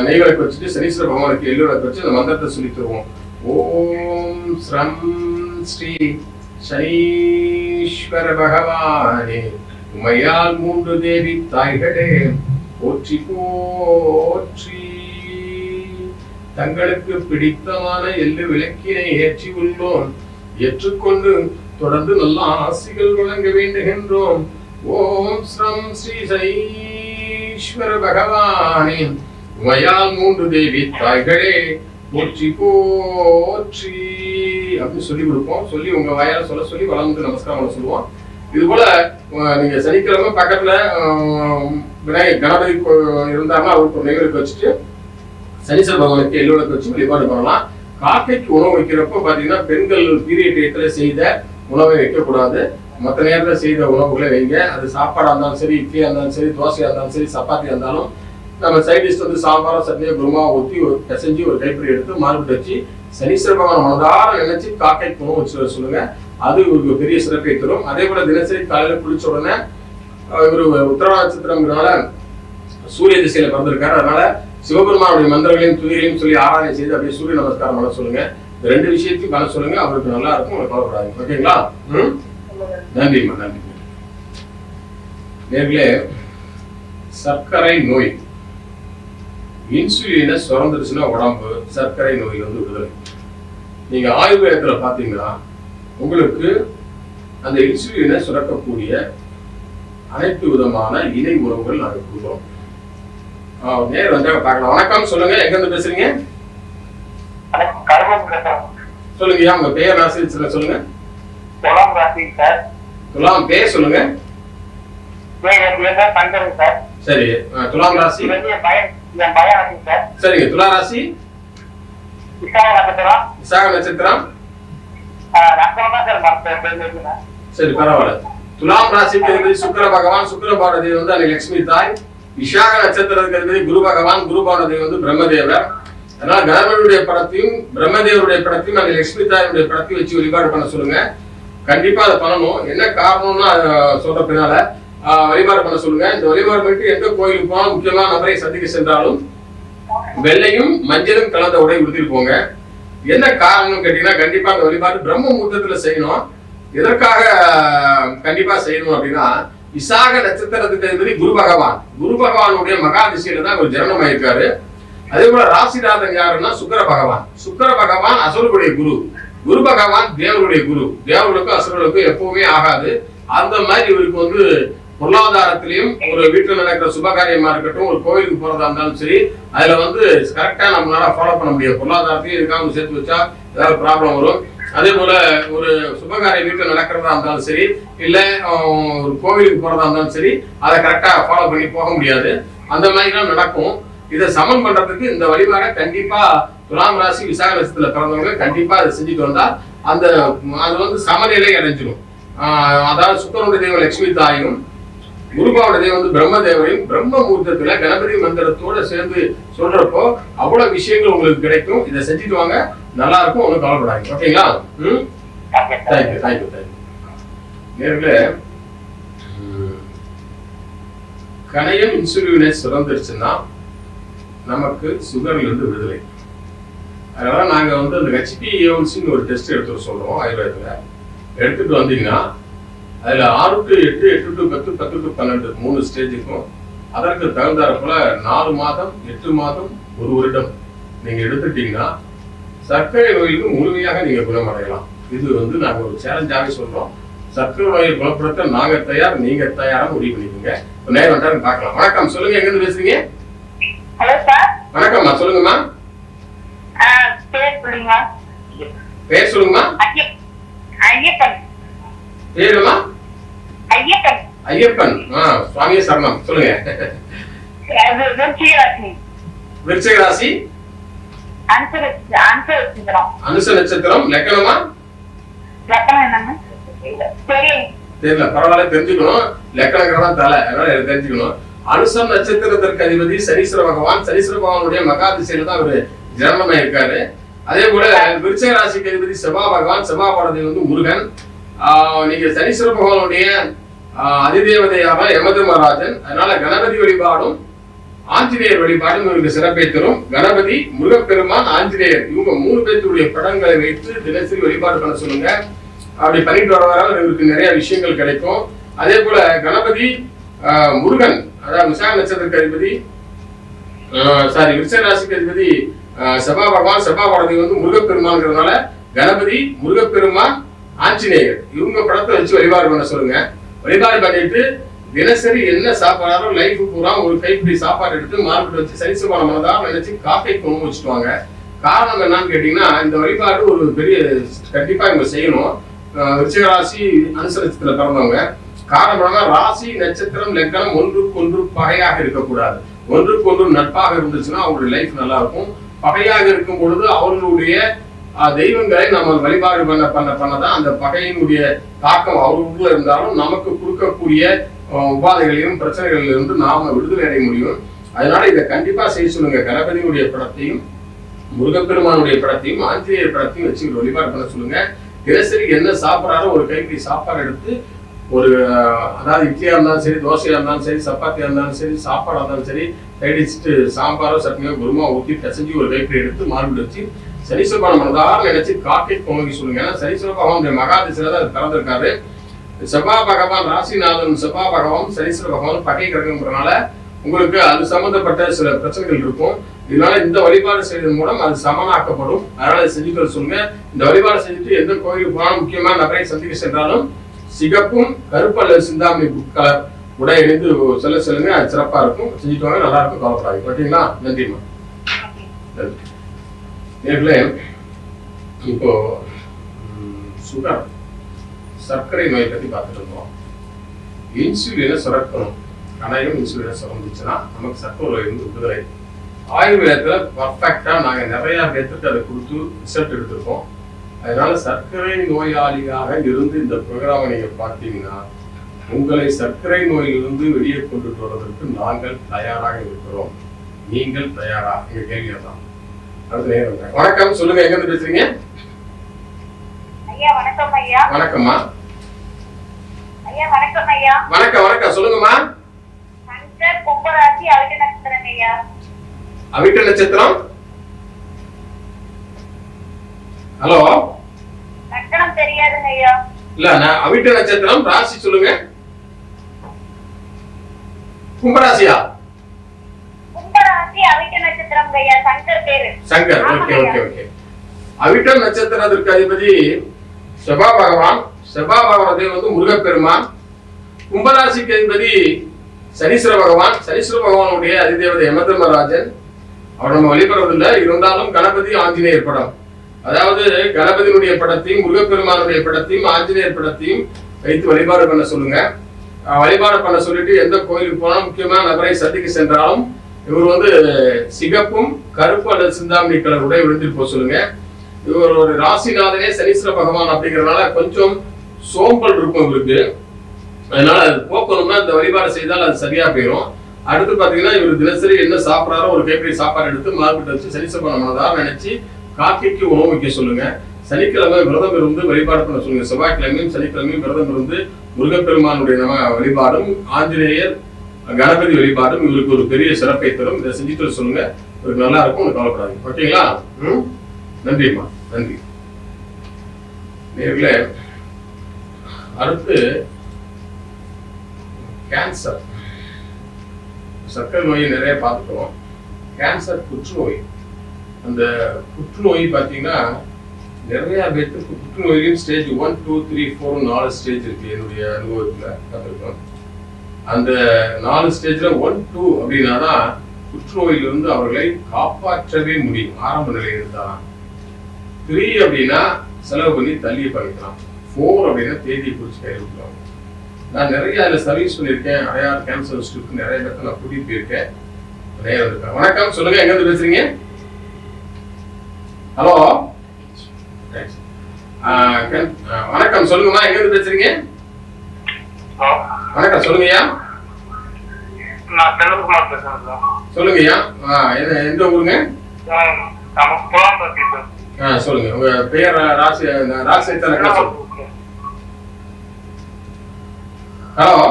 நெய்விளக்கு வச்சுட்டு சனீஸ்வர பகவானுக்கு எள்ளுவிளக்கு வச்சு அந்த மந்திரத்தை சொல்லி தருவோம். ஓம் ஸ்ரம் ஸ்ரீ சனீஸ்வர பகவானே உமையால் 3 தேவி தாய்களே போற்றி போற்றி. தங்களுக்கு பிடித்தமான எள்ளு விளக்கினை ஏற்றி உள்ளோம். ஏற்றுக்கொண்டு தொடர்ந்து நல்ல ஆசிகள் வழங்க வேண்டுகின்றோம். ஓம் ஸ்ரம் ஸ்ரீ சனீஸ்வர பகவானே உமையால் 3 தேவி தாய்களே போற்றி போற்றி அப்படின்னு சொல்லி கொடுப்போம். சொல்லி உங்க வாயால சொல்லி வளர்ந்து நமஸ்காரம் பண்ண சொல்லுவோம். இது போல நீங்க சனிக்கிழமை பக்கத்துல விநாயகர் கணபதி இருந்தாங்கன்னா அவருக்கு நெய்விளக்கு வச்சுட்டு சனீஸ்வர பகவானுக்கு எள்ளுவிளக்கு வச்சு வழிபாடு பண்ணலாம். காக்கைக்கு உணவு வைக்கிறப்ப பாத்தீங்கன்னா பெண்கள் பீரியட் டயத்துல செய்த உணவை வைக்கக்கூடாது. மற்ற நேரத்துல செய்த உணவுகளை வைங்க. அது சாப்பாடா இருந்தாலும் சரி, இட்லியா இருந்தாலும் சரி, தோசையா இருந்தாலும் சரி, சப்பாத்தியா இருந்தாலும் நம்ம சைட் டிஷ் சாம்பாரோ சட்னியோ குருமா ஊற்றி பிசைஞ்சு ஒரு கைப்பிடி எடுத்து மார்பிட்டு வச்சு சனீஸ்வர பகவான் மனதார நினைச்சு காக்கைக்கு உணவு வச்சு சொல்லுங்க. அது ஒரு பெரிய சிறப்பை தரும். அதே போல தினசரி காலையில குளிச்ச உடனே இவர் உத்திராட நட்சத்திரம்னால சூரிய திசையில பிறந்திருக்காரு. அதனால சிவபெருமானுடைய மந்திரங்களையும் துதிகளையும் சொல்லி ஆராதனை செய்து அப்படியே சூரிய நமஸ்காரம் பண்ண சொல்லுங்க. இந்த 2 விஷயத்தையும் பண்ண சொல்லுங்க. அவருக்கு நல்லா இருக்கும். உங்களுக்கு கவலைப்படாது. ஓகேங்களா? நன்றிம்மா, நன்றி. நேர்களே, சர்க்கரை நோய் இன்சுலினை சுரந்துருச்சுன்னா உடம்பு சர்க்கரை நோய் வந்து விடுதலை. நீங்க ஆயுர்வேதத்துல பாத்தீங்கன்னா உங்களுக்கு அந்த இன்சுலினை சுரக்கக்கூடிய அனைத்து விதமான இணை உணவுகள் நாங்க கொடுக்குறோம். நேர் வந்து பார்க்கலாம். வணக்கம், சொல்லுங்க, எங்க இருந்து பேசுறீங்க? சொல்லுங்க, உங்க பெயர் ராசி சொல்லுங்க. துலாம் ராசி சார். துலாம் பேர் சொல்லுங்க. சார். சரி, துலாம் ராசி. சரிங்க, துலா ராசி, விசாக நட்சத்திரம். சரி, பரவாயில்ல. துலாம் ராசிக்கு அதிபதி சுக்கிர பகவான், சுக்கிர பாவதி வந்து அன்னை லட்சுமி தாய். விசாக நட்சத்திரத்துக்கு அதிபதி குரு பகவான், குரு பாவதி வந்து பிரம்மதேவர். அதனால கணபதியுடைய படத்தையும் பிரம்மதேவருடைய படத்தையும் அன்னை லட்சுமி தாயுடைய படத்தையும் வச்சு வழிபாடு பண்ண சொல்லுங்க. கண்டிப்பா அதை பண்ணணும். என்ன காரணம்னு சொல்ற பின்னால வழிபாடு பண்ண சொல்லுங்க. இந்த வழிபாடு பண்ணிட்டு எந்த கோயிலுக்கு போனாலும் முக்கியமான நபரை சந்திக்க சென்றாலும் வெள்ளையும் மஞ்சளும் கலந்த உடை உடுத்திட்டு போங்க. என்ன காரணம்னு கேட்டீங்கன்னா, கண்டிப்பா அந்த வழிபாடு பிரம்ம முகூர்த்தத்துல செய்யணும். எதற்காக கண்டிப்பா செய்யணும் அப்படின்னா, விசாக நட்சத்திரத்துக்கு அதிபதி குரு பகவான், குரு பகவானுடைய மகா திசையில தான் இவர் ஜனனம் ஆயிருக்காரு. அதே போல ராசிநாதன் யாருன்னா சுக்கிர பகவான். சுக்கிர பகவான் அசுரனுடைய குரு, குரு பகவான் தேவருடைய குரு. தேவர்களுக்கும் அசுரர்களுக்கும் எப்பவுமே ஆகாது. அந்த மாதிரி இவருக்கு வந்து பொருளாதாரத்திலையும் ஒரு வீட்டுல நடக்கிற சுபகாரியமா இருக்கட்டும், ஒரு கோயிலுக்கு போறதா இருந்தாலும் சரி, அதுல வந்து கரெக்டா நம்மளால ஃபாலோ பண்ண முடியாது. பொருளாதாரத்தையும் இதுக்காக சேர்த்து வச்சா ஏதாவது ப்ராப்ளம் வரும். அதே போல ஒரு சுபகாரிய வீட்டுல நடக்கிறதா இருந்தாலும் சரி, இல்ல ஒரு கோவிலுக்கு போறதா இருந்தாலும் சரி, அதை கரெக்டா ஃபாலோ பண்ணி போக முடியாது. அந்த மாதிரிலாம் நடக்கும். இதை சமன் பண்றதுக்கு இந்த வழிபாடை கண்டிப்பா துலாம் ராசி விசாக நட்சத்திரத்துல பிறந்தவங்க கண்டிப்பா அதை செஞ்சுட்டு வந்தா அந்த அது வந்து சமநிலை அடைஞ்சிடும். அதாவது சுக்கரனுடைய தெய்வம் லட்சுமி தாயும், குருபாவோட தெய்வம் வந்து பிரம்மதேவரையும் பிரம்ம முகூர்த்தத்துல கணபதி மந்திரத்தோட சேர்ந்து சொல்றப்போ அவ்வளவு விஷயங்கள் உங்களுக்கு கிடைக்கும். இதை செஞ்சுட்டு வாங்க, நல்லா இருக்கும், ஒன்றும் கவலைப்படாதீங்க. ஓகேங்களா? Thank you thank you thank you. நேர்களே, கணையம் இன்சுலினை சுரந்துருச்சுன்னா நமக்கு சுகர்ல இருந்து விடுதலை. அதனால நாங்க வந்து அந்த HbA1c ஒரு டெஸ்ட் எடுத்து சொல்றோம். ஆயுர்வேதத்துல எடுத்துட்டு வந்தீங்கன்னா அதுல 6 to 8, 8 to 10, 10 to 12 3 ஸ்டேஜுக்கும் அதற்கு தகுந்தாற போல 4 மாதம், 8 மாதம், 1 வருடம் நீங்க எடுத்துட்டீங்கன்னா சர்க்கரை நோய்க்கு முழுமையாக நீங்க குணமடையலாம். இது வந்து நாங்க ஒரு சேலஞ்சாவே சொல்றோம். சர்க்கரை நோயை குணப்படுத்த நாங்க தயார், நீங்க தயாரா முடிவு பண்ணிக்கோங்க. நேரம் வந்தாலும் பார்க்கலாம். வணக்கம், சொல்லுங்க, எங்க இருந்து பேசுறீங்க? Hello sir. வணக்கம்மா, சொல்லுங்கம்மா. பேர் சொல்லுங்க. பேர் சொல்லுங்கம்மா. ஐயப்பன். பேருமா? ஐயப்பன். ஐயப்பன். சுவாமியே சரணம். சொல்லுங்க. விருச்சிக ராசி, அனுச நட்சத்திரம், லக்கணமா? தெரியல, பரவாயில்ல, தெரிஞ்சுக்கணும். லக்கணம் தலை, அதனால தெரிஞ்சுக்கணும். அனுசம் நட்சத்திரத்திற்கு அதிபதி சனீஸ்வர பகவான். சனீஸ்வர பகவானுடைய மகா திசையில தான் அவரு ஜனனமா இருக்காரு. அதே போல விருச்சிக ராசிக்கு அதிபதி செவ்வா பகவான். செவ்வா பாடத்தை வந்து முருகன். நீங்க சனீஸ்வர பகவானுடைய அதிதேவதையாக யமதர்மராஜன். அதனால கணபதி வழிபாடும் ஆஞ்சநேயர் வழிபாடும் இவருக்கு சிறப்பை தரும். கணபதி, முருகப்பெருமான், ஆஞ்சநேயர் இவங்க 3 பேருடைய படங்களை வைத்து தினசரி வழிபாடு பண்ண சொல்லுங்க. அப்படி பண்ணிட்டு வரவரால் இவருக்கு நிறைய விஷயங்கள் கிடைக்கும். அதே போல கணபதி, முருகன், அதாவது விசாக நட்சத்திரக்கு அதிபதி, விருச்சிக ராசிக்கு அதிபதி செவ்வா பகவான். செவ்வா பாடத்தை வந்து முருகப்பெருமான்ங்கிறதுனால கணபதி, முருகப்பெருமான், ஆஞ்சநேயர் இவங்க படத்தை வச்சு வழிபாடு பண்ண சொல்லுங்க. வழிபாடு பண்ணிட்டு தினசரி என்ன சாப்பாடோ லைஃப் பூரா ஒரு கைப்பிடி சாப்பாடு எடுத்து மார்க்கெட் வச்சு சரிசமான மனதா நினைச்சு காக்கை கொண்டு வச்சுட்டுவாங்க. காரணம் என்னன்னு கேட்டீங்கன்னா, இந்த வழிபாடு ஒரு பெரிய கண்டிப்பா இவங்க செய்யணும். விருச்சிக ராசி அனுசரிச்சத்துல பிறந்தவங்க. காரணம் ராசி, நட்சத்திரம், லக்கணம் ஒன்றுக்கு ஒன்று பகையாக இருக்கக்கூடாது. ஒன்றுக்கு ஒன்று நட்பாக இருந்துச்சுன்னா அவங்களுடைய லைஃப் நல்லா இருக்கும். பகையாக இருக்கும் பொழுது அவர்களுடைய தெய்வங்களை நம்ம வழிபாடு பண்ணதான் அந்த பகையினுடைய தாக்கம் அவர்களுக்குள்ள இருந்தாலும் நமக்கு கொடுக்கக்கூடிய உபாதைகளையும் பிரச்சனைகளில் இருந்து நாம விடுதலை அடைய முடியும். அதனால இதை கண்டிப்பா செய்ய சொல்லுங்க. கணபதியுடைய படத்தையும் முருகப்பெருமானுடைய படத்தையும் ஆஞ்சநேயர் படத்தையும் வச்சு வழிபாடு பண்ண சொல்லுங்க. தினசரி என்ன சாப்பிட்றாரோ ஒரு கைப்பிடி சாப்பாடு எடுத்து ஒரு அதாவது இட்லியா இருந்தாலும் சரி, தோசையா இருந்தாலும் சரி, சப்பாத்தியா இருந்தாலும் சரி, சாப்பாடா இருந்தாலும் சரி, கைடிச்சுட்டு சாம்பாரோ சட்னியோ குருமா ஊற்றி பிசைஞ்சு ஒரு கைப்பிடி எடுத்து மார்பிள் வச்சு சனீஸ்வர பகவான் மனதார நினைச்சு காக்கை பொங்கி சொல்லுங்க. ஏன்னா சனீஸ்வர பகவானுடைய மகா திசையில தான் பிறந்திருக்காரு. செவ்வாய் பகவான் ராசிநாதன் செவ்வாய் பகவான் சனீஸ்வர பகவான் பகை கிரகம்ன்றனால உங்களுக்கு அது சம்பந்தப்பட்ட சில பிரச்சனைகள் இருக்கும். இதனால இந்த வழிபாடு செய்வதன் மூலம் அது சமனாக்கப்படும். அதனால செஞ்சுக்கிற சொல்லுங்க. இந்த வழிபாடு செஞ்சுட்டு எந்த கோயிலுக்கு போனாலும் முக்கியமான நபரை சந்திக்க சென்றாலும் சிகப்பும் கருப்பு அல்லது சிந்தாமணி கலர் உடை இணைந்து சொல்லுங்க. அது சிறப்பா இருக்கும். செஞ்சுட்டு வாங்க, நல்லா இருக்கும், கவலைப்படாது. ஓகேங்களா? நன்றிம்மா. நேர்களே, இப்போ சுகர் சர்க்கரை நோயை பத்தி பார்த்துட்டு இருந்தோம். இன்சுலினை சுரக்கணும். கணையும் இன்சுலினை சுரந்துச்சுன்னா நமக்கு சர்க்கரை நோய் வந்து விடுதலை. ஆயுர்வேதத்துல பர்ஃபெக்டா நாங்க நிறைய பேருக்கு அதை கொடுத்து ரிசல்ட் எடுத்திருக்கோம். அதனால சர்க்கரை நோயாளியாக இருந்து இந்த ப்ரோக்ராமை நீங்க பார்த்தீங்கன்னா உங்களை சர்க்கரை நோயிலிருந்து வெளியே கொண்டு வருவதற்கு நாங்கள் தயாராக இருக்கிறோம். நீங்கள் தயாரா? எங்க கேள்விதான். அடுத்த நேரம். வணக்கம், சொல்லுங்க. எங்க இருந்து பேசுறீங்க? ஐயா வணக்கம் ஐயா. வணக்கம்மா. ஐயா வணக்கம் ஐயா. வணக்கம் வணக்கம், சொல்லுங்கம்மா. சங்கர் கும்பராசி அவிட்ட நட்சத்திரம் ஐயா. அவிட்ட நட்சத்திரம். ஹலோ, லட்சணம் தெரியாதுங்க ஐயா. இல்ல, நான் அவிட்ட நட்சத்திரம் ராசி சொல்லுங்க. கும்பராசியா? கும்பராசி அவிட்ட நட்சத்திரம் ஐயா. சங்கர் பேரு. சங்கர். Okay okay okay. அவிட்ட நட்சத்திரத்திற்கு அதிபதி செவ்வாய் பகவான். செவ்வாய் பகவான் வந்து முருகப்பெருமான். கும்பராசிக்கு அதிபதி சனீஸ்வர பகவான். சனீஸ்வர பகவானுடைய அதிதேவதை யமதர்மராஜன். அவர் நம்ம வழிபடுறதில்லை, இருந்தாலும் கணபதி ஆஞ்சநேயர் படம், அதாவது கணபதியினுடைய படத்தையும் முருகப்பெருமானுடைய படத்தையும் ஆஞ்சநேயர் படத்தையும் வைத்து வழிபாடு பண்ண சொல்லுங்க. வழிபாடு பண்ண சொல்லிட்டு எந்த கோயிலுக்கு போனாலும் முக்கியமான நபரை சந்திக்க சென்றாலும் இவர் வந்து சிகப்பும் கருப்பு அல்லது சிந்தாமணி கலர் உடை விழுந்துட்டு போக சொல்லுங்க. இவர் ஒரு ராசிநாதனே சனீஸ்வர பகவான் அப்படிங்கிறதுனால கொஞ்சம் சோம்பல் இருக்கும் இவருக்கு. அதனால அது போக்கணும்னா இந்த வழிபாடு செய்தால் அது சரியா போயிடும். அடுத்து பாத்தீங்கன்னா இவர் தினசரி என்ன சாப்பிட்றாரோ ஒரு கைப்பிடி சாப்பாடு எடுத்து மார்க்கெட் வச்சு சனீஸ்வர மனதாக நினைச்சு காக்கைக்கு உணவு வைக்க சொல்லுங்க. சனிக்கிழமை விரதம் இருந்து வழிபாடு பண்ண சொல்லுங்க. செவ்வாய்க்கிழமையும் சனிக்கிழமையும் விரதம் இருந்து முருகப்பெருமானுடைய வழிபாடும் ஆஞ்சநேயர் கணபதி வழிபாடும் இவருக்கு ஒரு பெரிய சிறப்பை தரும். இதை செஞ்சுட்டு சொல்லுங்க, இவருக்கு நல்லா இருக்கும், ஒன்று கவலைப்படாது. ஓகேங்களா? நன்றிம்மா, நன்றி. நேர்களே, அடுத்து கேன்சர். சர்க்கரை நோயை நிறைய பார்த்துட்டோம். கேன்சர் புற்றுநோய். அந்த புற்றுநோய் பார்த்தீங்கன்னா நிறைய பேருக்கு புற்றுநோயிலும் ஸ்டேஜ் 1, 2, 3, 4 4 ஸ்டேஜ் இருக்கு. என்னுடைய அனுபவத்தில் பார்த்துருக்கோம். அந்த 4 ஸ்டேஜ்ல 1, 2 அப்படின்னா தான் புற்றுநோயிலிருந்து அவர்களை காப்பாற்றவே முடியும். ஆரம்ப நிலையில் இருந்தாதான். 3 அப்படின்னா செலவு பண்ணி தள்ளிய பண்ணிக்கலாம். 4 அப்படின்னா தேதியை குறிச்சு கைவிடலாம். நான் நிறைய அதில் சர்வீஸ் பண்ணியிருக்கேன். அடையார் கேன்சர் இன்ஸ்டியூட் நிறைய பேருக்கு நான் கூட்டிட்டு போயிருக்கேன். நேரம் இருக்கேன். வணக்கம், சொல்லுங்க. எங்க இருந்து பேசுறீங்க? ஹலோ, வணக்கம், சொல்லுங்கம்மா. எங்க இருந்து பேசுறீங்க? வணக்கம், சொல்லுங்கய்யா. நான் செல்வகுமார் பேசுறேன். சொல்லுங்கய்யா. எந்த ஊருங்க? சொல்லுங்க. உங்க பெயர் ராசி ராசி தானே? ஹலோ,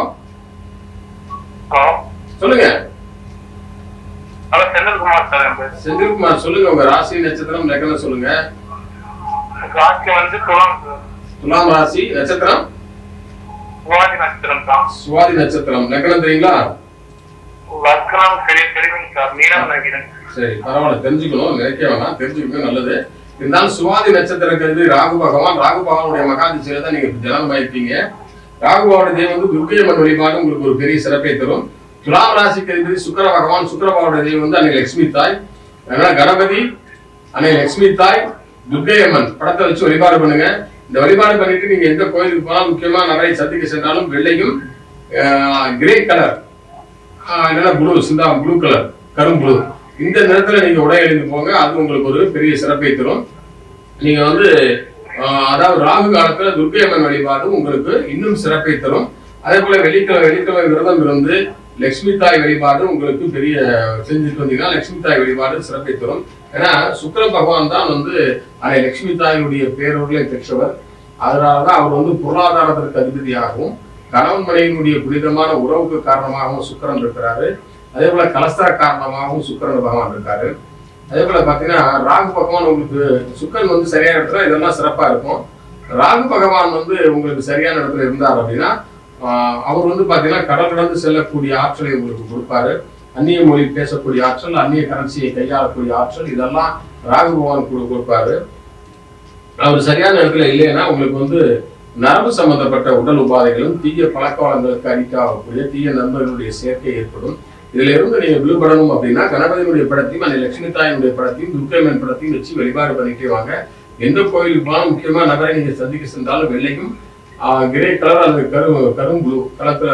சொல்லுங்க. செந்தில்குமார் சார். செந்தில்குமார், சொல்லுங்க. உங்க ராசி நட்சத்திரம் லக்னம் சொல்லுங்க. ராசி வந்து துலாம் ராசி, நட்சத்திரம் சுவாதி நட்சத்திரம் தான். சுவாதி நட்சத்திரம். லக்னம் தெரியுங்களா? லக்னம் தெரியும் சார். நீலம் நகிரன். சரி, பரவாயில்ல, தெரிஞ்சுக்கணும், நினைக்க வேணாம், தெரிஞ்சுக்கணும், நல்லது. இருந்தாலும் சுவாதி நட்சத்திரம் கருதி ராகு பகவான். ராகு பகவானுடைய மகாதிசையில தான் நீங்க ஜனனமாயிருப்பீங்க. ராகு பகவானுடைய வந்து துர்க்கையம்மன் வழிபாடு உங்களுக்கு ஒரு பெரிய சிறப்பை தரும். துலாம் ராசிக்கு அதிபதி சுக்கிர பகவான். சுக்கிர பகவானுடைய தெய்வம் வந்து அன்னை லட்சுமி தாய். அதனால கணபதி, அன்னை லட்சுமி தாய், துர்க்கையம்மன் படத்தை வச்சு வழிபாடு பண்ணுங்க. இந்த வழிபாடு பண்ணிட்டு நீங்க எந்த கோயிலுக்கு போனாலும் முக்கியமா நிறைய சந்திக்க சென்றாலும் வெள்ளையும் கிரே கலர் இல்லைன்னா ப்ளூ கலர், கரும்புழு, இந்த நிறத்துல நீங்க உடை அணிந்து போங்க. அது உங்களுக்கு ஒரு பெரிய சிறப்பை தரும். நீங்க வந்து அதாவது ராகு காலத்துல துர்க்கையம்மன் வழிபாடும் உங்களுக்கு இன்னும் சிறப்பை தரும். அதே போல வெள்ளிக்கிழமை விரதம் இருந்து லட்சுமி தாய் வழிபாடு உங்களுக்கு பெரிய செஞ்சுட்டு வந்தீங்கன்னா லட்சுமி தாய் வழிபாடு சிறப்பை தரும். ஏன்னா சுக்கிர பகவான் தான் வந்து அன்னை லட்சுமி தாயினுடைய பேரொருளை பெற்றவர். அதனாலதான் அவர் வந்து பொருளாதாரத்திற்கு அதிபதியாகவும் கணவன் மனைவியினுடைய புனிதமான உறவுக்கு காரணமாகவும் சுக்கிரன் இருக்கிறாரு. அதே போல கலஸ்தர காரணமாகவும் சுக்கிரன் பகவான் இருக்காரு. அதே போல பாத்தீங்கன்னா ராகு பகவான் உங்களுக்கு சுக்கிரன் வந்து சரியான இடத்துல இதெல்லாம் சிறப்பா இருக்கும். ராகு பகவான் வந்து உங்களுக்கு சரியான இடத்துல இருந்தார் அப்படின்னா அவர் வந்து பாத்தீங்கன்னா கடல் கடந்து செல்லக்கூடிய ஆற்றலை உங்களுக்கு கொடுப்பாரு. அந்நிய மொழி பேசக்கூடிய ஆற்றல், அந்நிய கரன்சியை கையாளக்கூடிய ஆற்றல், இதெல்லாம் ராகு பகவான் கொடுப்பாரு. அவர் சரியான இடத்துல இல்லைன்னா உங்களுக்கு வந்து நரம்பு சம்பந்தப்பட்ட உடல் உபாதைகளும் தீய பழக்க வளங்களுக்கு அடிக்டாகக்கூடிய தீய நண்பர்களுடைய சேர்க்கை ஏற்படும். இதுல இருந்து நீங்க விடுபடணும் அப்படின்னா கணபதியினுடைய படத்தையும் அந்த லட்சுமி தாயினுடைய படத்தையும் துர்க்கைமன் படத்தையும் வச்சு வழிபாடு பண்ணிட்டே வாங்க. எந்த கோயிலுக்கு போனாலும் முக்கியமா நபரை நீங்க சந்திக்க சென்றாலும் வெள்ளையும் கிரே கலர் அல்லது கரும்புழு கலத்துல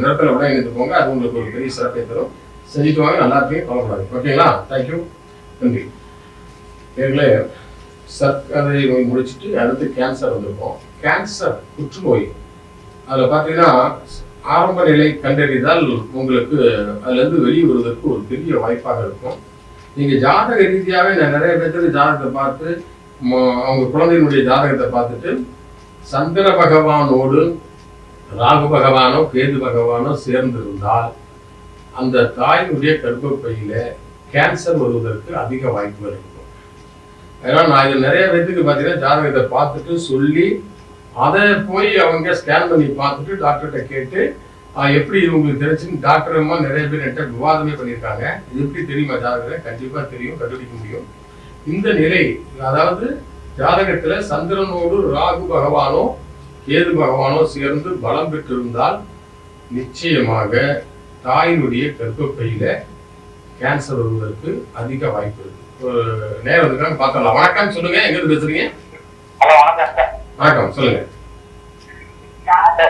நிறத்துல உடைய இணைந்து போங்க. அது உங்களுக்கு ஒரு பெரிய சிறப்பை தரும். செஞ்சுட்டு வாங்க, நல்லா இருக்கீங்க, கவலைப்படாது. ஓகேங்களா? தேங்க்யூ, நன்றி. நேர்களே, சர்க்கரை நோய் முடிச்சுட்டு அடுத்து கேன்சர் வந்திருக்கோம். கேன்சர் புற்றுநோய், அதில் பார்த்தீங்கன்னா ஆரம்ப நிலை கண்டறிந்தால் உங்களுக்கு அதுலேருந்து வெளியே வருவதற்கு ஒரு பெரிய வாய்ப்பாக இருக்கும். நீங்கள் ஜாதக ரீதியாகவே நான் நிறைய பேருக்கு ஜாதகத்தை பார்த்து அவங்க குழந்தையினுடைய ஜாதகத்தை பார்த்துட்டு சந்திர பகவானோடு ராகு பகவானோ கேது பகவானோ சேர்ந்திருந்தால் அந்த தாயினுடைய கர்ப்பப்பையில கேன்சர் வருவதற்கு அதிக வாய்ப்புகள் இருக்கும். அதனால நான் இது நிறைய பேருக்கு பார்த்தீங்கன்னா ஜாதகத்தை பார்த்துட்டு சொல்லி அதை போய் அவங்க ஸ்கேன் பண்ணி பார்த்துட்டு டாக்டர்கிட்ட கேட்டு எப்படி இது உங்களுக்கு தெரிஞ்சுன்னு டாக்டர் அம்மா நிறைய பேர் என்கிட்ட விவாதமே பண்ணியிருக்காங்க. இது எப்படி தெரியுமா ஜாதகம்? கண்டிப்பாக தெரியும், கண்டுபிடிக்க முடியும். இந்த நிலை, அதாவது ஜாதகத்துல சந்திரனோடு ராகு பகவானோ கேது பகவானோ சேர்ந்து பலம் பெற்றிருந்தால் நிச்சயமாக தாயினுடைய கர்ப்பப்பையில கேன்சர் வருவதற்கு அதிக வாய்ப்பு இருக்கு. ஒரு நேரம் இருக்காங்க பார்க்கலாம். வணக்கம், சொல்லுங்க, எங்க இருந்து பேசுறீங்க? ஹலோ, வணக்கம் சார். வணக்கம், சொல்லுங்க.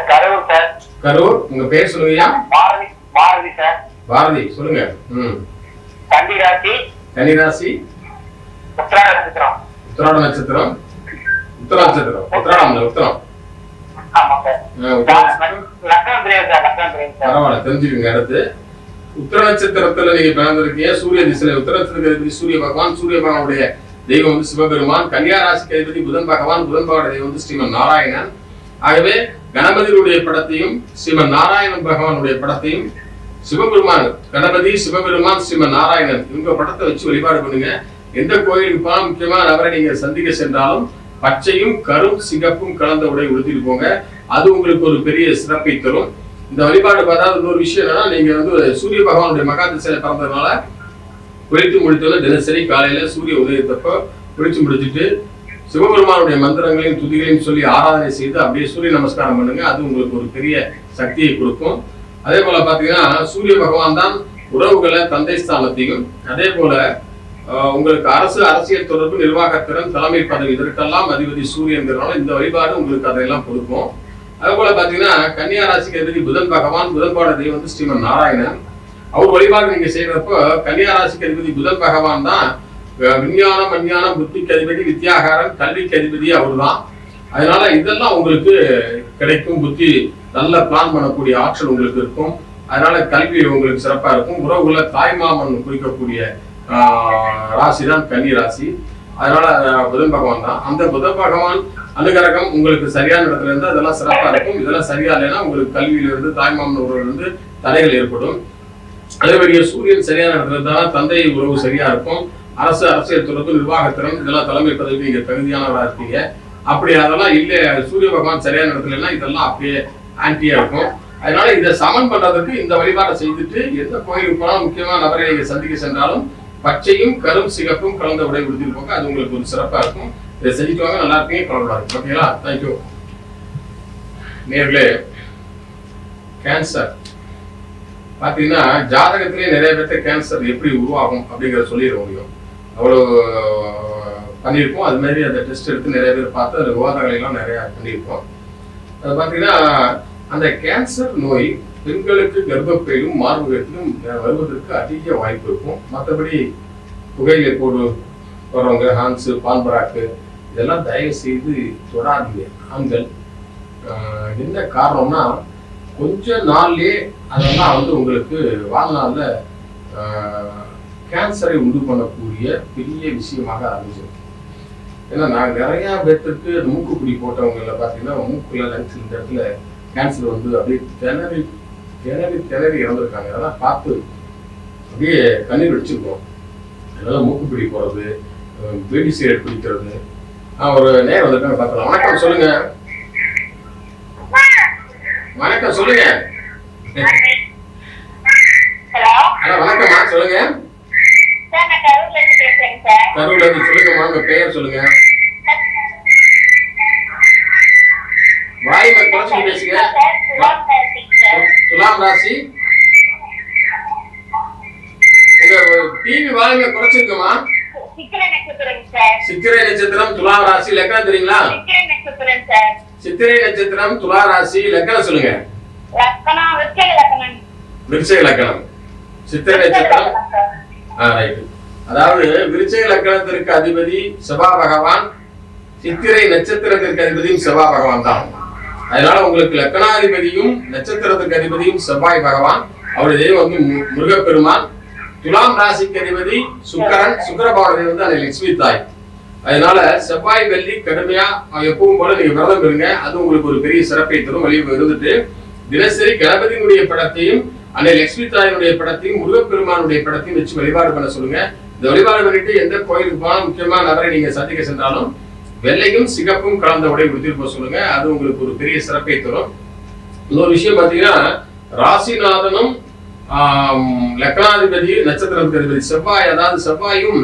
கரூர் சார். கரூர், உங்க பேர் சொல்லுங்கய்யா. பாரதி சார். பாரதி, சொல்லுங்க. கன்னிராசி. கன்னிராசி. உத்திராட நட்சத்திரம். உத்திராட நட்சத்திரம். உத்திராடம் உத்திரம். ஆமா சார். லக்னம் தெரியாது சார். லக்னம் தெரியாது சார். பரவாயில்ல, தெரிஞ்சுக்கோங்க. அடுத்து உத்திர நட்சத்திரத்துல நீங்க பிறந்திருக்கீங்க. சூரிய திசையில உத்திர நட்சத்திரத்துக்கு சூரிய பகவான். சூரிய பகவானுடைய தெய்வம் வந்து சிவபெருமான். கன்னியா ராசிக்கு அதிபதி புதன் பகவான். புதன் பகவானுடைய தெய்வம் வந்து ஸ்ரீமன் நாராயணன். ஆகவே கணபதியுடைய படத்தையும் ஸ்ரீமன் நாராயணன் பகவானுடைய படத்தையும் சிவபெருமான், கணபதி, சிவபெருமான், ஸ்ரீமன் நாராயணன் இவங்க படத்தை வச்சு வழிபாடு பண்ணுங்க. எந்த கோயிலுக்கு போனாலும் முக்கியமான நபரை நீங்க சந்திக்க சென்றாலும் பச்சையும் கரும் சிகப்பும் கலந்த உடை உடுத்திட்டு போங்க. அது உங்களுக்கு ஒரு பெரிய சிறப்பை தரும். இந்த வழிபாடு பார்த்தா இன்னொரு விஷயம் என்னன்னா, நீங்க வந்து சூரிய பகவானுடைய மகா திசையில பிறந்ததுனால குளித்து முடித்தது தினசரி காலையில சூரிய உதயத்தப்போ குளிச்சு முடிச்சுட்டு சிவபெருமானுடைய மந்திரங்களையும் துதிகளையும் சொல்லி ஆராதனை செய்து அப்படியே சூரிய நமஸ்காரம் பண்ணுங்க. அது உங்களுக்கு ஒரு பெரிய சக்தியை கொடுக்கும். அதே போல பாத்தீங்கன்னா சூரிய பகவான் தான் உறவுகளை, தந்தை ஸ்தானத்தையும், அதே போல உங்களுக்கு அரசியல் தொடர்பு, நிர்வாகத்திறன், தலைமை பதவி, இதற்கெல்லாம் அதிபதி சூரியன்கிறனால இந்த வழிபாடு உங்களுக்கு அதையெல்லாம் கொடுக்கும். அதே போல பாத்தீங்கன்னா கன்னியா ராசிக்கு அதிபதி புதன் பகவான். புதன் பாட தெய்வம் வந்து ஸ்ரீமன் நாராயணன். அவர் வழிபாடு நீங்க செய்யறப்போ கன்னியா ராசிக்கு அதிபதி புதன் பகவான் தான் விஞ்ஞானம், அஞ்ஞானம், புத்திக்கு அதிபதி, வித்யாகாரன், கல்விக்கு அதிபதி அவர் தான். அதனால இதெல்லாம் உங்களுக்கு கிடைக்கும். புத்தி நல்ல பிளான் பண்ணக்கூடிய ஆற்றல் உங்களுக்கு இருக்கும். அதனால கல்வி உங்களுக்கு சிறப்பா இருக்கும். உறவுல தாய்மாமன் குறிக்கக்கூடிய ராசி தான் கன்னி ராசி. அதனால புதன் பகவான் தான். அந்த புதன் பகவான் அனுகிரகம் உங்களுக்கு சரியான இடத்துல இருந்து அதெல்லாம் சிறப்பா இருக்கும். இதெல்லாம் சரியா இல்லைன்னா உங்களுக்கு கல்வியிலிருந்து, தாய்மாமன் உறவுல தடைகள் ஏற்படும். அதே மாதிரி சூரியன் சரியான இடத்துல இருந்தாலும் தந்தை உறவு சரியா இருக்கும். அரசியல் தொடர்பு, நிர்வாகத்திறன், இதெல்லாம் தலைமை பதவி நீங்க தகுதியானவராக இருப்பீங்க. அப்படி அதெல்லாம் இல்லை, சூரிய பகவான் சரியான இடத்துல இதெல்லாம் அப்படியே ஆன்டியா இருக்கும். அதனால இதை சமன் பண்றதுக்கு இந்த வழிபாட்டை செய்துட்டு எந்த கோயிலுக்கு போனாலும் முக்கியமான நபரை நீங்க சந்திக்க சென்றாலும் பச்சையும் கரும் சிகப்பும் கலந்த உடை உடுத்திட்டு போங்க. அது உங்களுக்கு ஒரு சிறப்பா இருக்கும். இதை செஞ்சுட்டு வாங்க, நல்லா இருப்பீங்க, கவலைப்படாது. ஓகேங்களா? தேங்க்யூ. நேர்களே, கேன்சர் பாத்தீங்கன்னா ஜாதகத்திலேயே நிறைய பேர்த்த கேன்சர் எப்படி உருவாகும் அப்படிங்கிறத சொல்லிட முடியும். அவ்வளோ பண்ணியிருப்போம். அது மாதிரி அந்த டெஸ்ட் எடுத்து நிறைய பேர் பார்த்து அந்த விவாதங்களை எல்லாம் நிறைய பண்ணியிருப்போம். அது பார்த்தீங்கன்னா அந்த கேன்சர் நோய் பெண்களுக்கு கர்ப்பப்பையிலும் மார்பகத்திலும் வருவதற்கு அதிக வாய்ப்பு இருக்கும். மற்றபடி புகையிலை போடுறவங்க, ஹான்ஸு, பான்பராக்கு இதெல்லாம் தயவு செய்து தொடாதீங்க ஆண்கள். என்ன காரணம்னா கொஞ்ச நாள்லயே அதெல்லாம் வந்து உங்களுக்கு வாழ்நாள்ல கேன்சரை உண்டு பண்ணக்கூடிய பெரிய விஷயமாக ஆரம்பிச்சிடும். ஏன்னா நான் நிறைய பேர்த்துக்கு மூக்குப்பிடி போட்டவங்கள பார்த்தீங்கன்னா மூக்குல லங்ஸ் இந்த இடத்துல கேன்சர் வந்து அப்படியே திணறி இறந்துருக்காங்க. அதெல்லாம் பார்த்து அப்படியே கண்ணீர் வச்சிருக்கோம். அதனால மூக்குப்பிடி போறது, பேடி சிகரெட் பிடிக்கிறது, ஒரு நேரம் வந்திருக்காங்க பார்க்கலாம். வணக்கம் சொல்லுங்க. வணக்கம் சொல்லுங்க. ஹலோ வணக்கம்மா சொல்லுங்க. சார் நான் கரூர்ல இருந்து பேசுறேன் சார். கரூர்ல இருந்து சொல்லுங்கம்மா, உங்க பெயர் சொல்லுங்க. வாய்மை குறைச்சி பேசுங்க. துலாம் ராசி. உங்க டிவி வாய்மை குறைச்சிருக்குமா? சித்திரை நட்சத்திரம் சார். சித்திரை நட்சத்திரம் துலாம் ராசி. லக்னம் தெரியுங்களா? சித்திரை நட்சத்திரம் சார். சித்திரை நட்சத்திரம் துலா ராசி. லக்னம் சொல்லுங்க. லக்னம் விருச்சிக லக்னம். விருச்சிக லக்னம். சித்திரை நட்சத்திரம். ரைட். அதாவது விருச்சிக லக்னத்திற்கு அதிபதி செவ்வாய் பகவான், சித்திரை நட்சத்திரத்திற்கு அதிபதியும் செவ்வாய் பகவான் தான். அதனால உங்களுக்கு லக்னாதிபதியும் நட்சத்திரத்திற்கு அதிபதியும் செவ்வாய் பகவான். அவருடைய தெய்வம் வந்து முருகப்பெருமான். துலாம் ராசிக்கு அதிபதி சுக்கரன். சுக்கரபாவனை வந்து அந்த லட்சுமி தாய். அதனால செவ்வாய் வெள்ளி கடுமையா எப்பவும் போல நீங்க விரதம் இருங்க. அது உங்களுக்கு ஒரு பெரிய சிறப்பை தரும். வெளியே இருந்துட்டு தினசரி கணபதியினுடைய படத்தையும் அன்னை லட்சுமி தாயினுடைய படத்தையும் முருகப்பெருமானுடைய படத்தையும் வச்சு வழிபாடு பண்ண சொல்லுங்க. இந்த வழிபாடு பண்ணிட்டு எந்த கோயிலுக்கு போனாலும் முக்கியமான நபரை நீங்க சந்திக்க சென்றாலும் வெள்ளையும் சிகப்பும் கலந்த உடை உடுத்திட்டு போக சொல்லுங்க. அது உங்களுக்கு ஒரு பெரிய சிறப்பை தரும். இன்னொரு விஷயம் பாத்தீங்கன்னா, ராசிநாதனும் லக்னாதிபதி நட்சத்திரத்துக்கு அதிபதி செவ்வாய், அதாவது செவ்வாயும்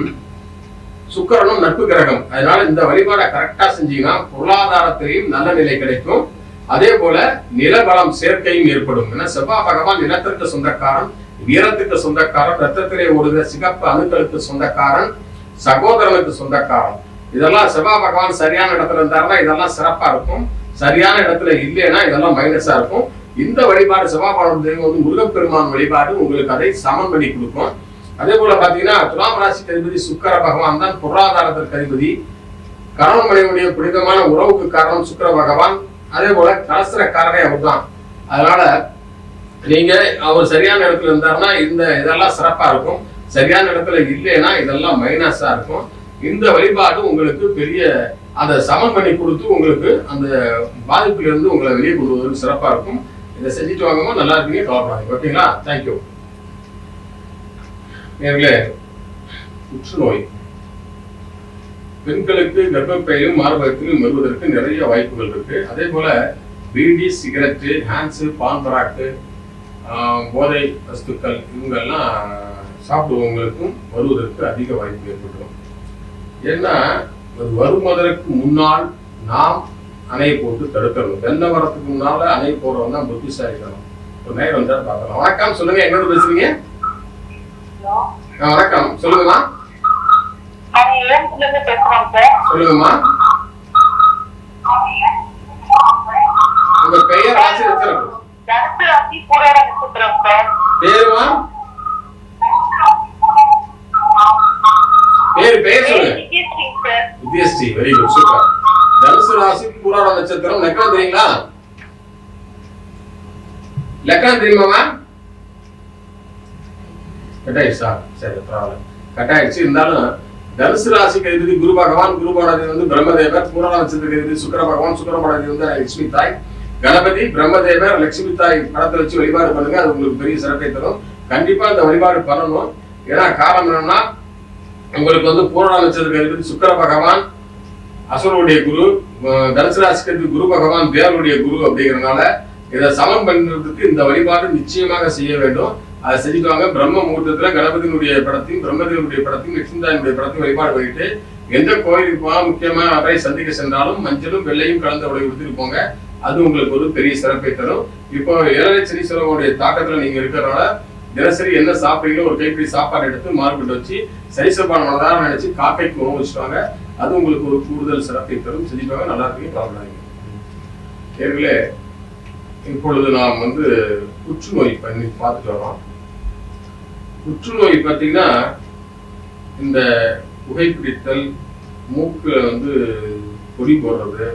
சுக்கிரனும் நட்பு கிரகம். அதனால இந்த வழிபாடை கரெக்டா செஞ்சீங்கன்னா பொருளாதாரத்திலையும் நல்ல நிலை கிடைக்கும். அதே போல நிலபலம் சேர்க்கையும் ஏற்படும். ஏன்னா செவ்வாய் பகவான் நிலத்திற்கு சொந்தக்காரன், வீரத்துக்கு சொந்தக்காரன், ரத்தத்திலே ஓடுகிற சிகப்பு அணுக்களுக்கு சொந்தக்காரன், சகோதரனுக்கு சொந்தக்காரன். இதெல்லாம் செவ்வாய் பகவான் சரியான இடத்துல இருந்தாருன்னா இதெல்லாம் சிறப்பா இருக்கும். சரியான இடத்துல இல்லைன்னா இதெல்லாம் மைனஸா இருக்கும். இந்த வழிபாடு செவ்வாய் பகவான் தெய்வம் வந்து முருகப்பெருமான் வழிபாடு உங்களுக்கு அதை சமன் பண்ணி கொடுக்கும். அதே போல பாத்தீங்கன்னா துலாம் ராசிக்கு அதிபதி சுக்கிர பகவான் தான் பொருளாதாரத்திற்கு அதிபதி. கணவன் மனைவியுடைய புனிதமான உறவுக்கு காரணம் சுக்கிர பகவான். அதே போல கலசரக்காரனே அவர் தான். அதனால நீங்க அவர் சரியான இடத்துல இருந்தாருன்னா இதெல்லாம் சிறப்பா இருக்கும். சரியான இடத்துல இல்லைன்னா இதெல்லாம் மைனஸா இருக்கும். இந்த வழிபாடு உங்களுக்கு பெரிய அதை சமன் பண்ணி கொடுத்து உங்களுக்கு அந்த பாதிப்புல இருந்து உங்களை வெளியே கொண்டு வருவது சிறப்பா இருக்கும். இதை செஞ்சுட்டு வாங்கம்மா, நல்லா இருக்கீங்க, கவலைப்படாதீங்க. ஓகேங்களா? தேங்க்யூ. நேர்களே, புற்றுநோய் பெண்களுக்கு கர்ப்பப்பையிலும் மார்பகத்திலும் வருவதற்கு நிறைய வாய்ப்புகள் இருக்கு. அதே போல பீடி, சிகரெட்டு, ஹேண்ட்ஸு, பான் பராக்கு, போதை வஸ்துக்கள் இவங்கெல்லாம் சாப்பிடுவவங்களுக்கும் வருவதற்கு அதிக வாய்ப்பு ஏற்பட்டுரும். ஏன்னா வருவதற்கு முன்னால் நாம் அணை போட்டு தடுக்கணும். வெள்ள வரத்துக்கு முன்னால அணை போடுறவங்க தான் புத்திசாலிக்கணும். ஒரு நேரம் வந்தா பார்க்கலாம். வணக்கம் சொல்லுங்க, என்னோட பேசுறீங்க? வணக்கம் சொல்லுங்கம்மா. சொல்லுங்கம்மா, உங்க பெயர், ராசி, நட்சத்திரம். பேருமா? பேர் சொல்லுங்க. வித்யஸ்ரீ. Very good, super. தனுசு ராசி, பூராட நட்சத்திரம். லக்னம் தெரியுங்களா? லக்னம் தெரியுமா? கட்டாயிடுச்சா? சரி, பரவாயில்ல, கட்டாயிடுச்சு. இருந்தாலும் தனுசு ராசிக்கு அதிபதி குரு பகவான். குரு பகவான் வந்து பிரம்மதேவர். பூராட நட்சத்திரத்துக்கு அதிபதி சுக்கிர பகவான். சுக்கிர பகவான் வந்து லட்சுமி தாய். கணபதி, பிரம்மதேவர், லட்சுமி தாய் படத்தை வச்சு வழிபாடு பண்ணுங்க. அது உங்களுக்கு பெரிய சிறப்பை தரும். கண்டிப்பா இந்த வழிபாடு பண்ணணும். ஏன்னா காரணம் என்னன்னா, உங்களுக்கு வந்து பூராட நட்சத்திரத்துக்கு அதிபதி சுக்கிர பகவான் அசுரனுடைய குரு, தனுசு ராசிக்கு குரு பகவான் தேவனுடைய குரு. அப்படிங்கிறதுனால இதை சமன் பண்றதுக்கு இந்த வழிபாடு நிச்சயமாக செய்ய வேண்டும். அதை செஞ்சுட்டு வாங்க. பிரம்ம முகூர்த்தத்துல கணபதியினுடைய படத்தையும் பிரம்மதேவனுடைய படத்தையும் லட்சுமிதாயினுடைய படத்தையும் வழிபாடு பண்ணிட்டு எந்த கோயிலுக்கு போனா முக்கியமான அவரை சந்திக்க சென்றாலும் மஞ்சளும் வெள்ளையும் கலந்த உடை கொடுத்துட்டு போங்க. அது உங்களுக்கு ஒரு பெரிய சிறப்பை தரும். இப்போ ஏழரை சனீஸ்வரனுடைய தாக்கத்துல நீங்க இருக்கிறனால தினசரி என்ன சாப்பிடுறீங்களோ ஒரு கைப்பிடி சாப்பாடு எடுத்து மார்க்கெட் வச்சு சரிசப்பான மனதார நினைச்சு காக்கைக்கு உணவு வச்சுட்டாங்க. அது உங்களுக்கு ஒரு கூடுதல் சிறப்பை தரும். செஞ்சுட்டாங்க, நல்லா இருக்கீங்க, கவலைப்படாதீங்க. நேர்களே, இப்பொழுது நாம் வந்து புற்றுநோய் பண்ணி பார்த்துட்டு வரோம். புற்றுநோய் பார்த்தீங்கன்னா இந்த புகைப்பிடித்தல், மூக்கு வந்து பொடி போடுறது,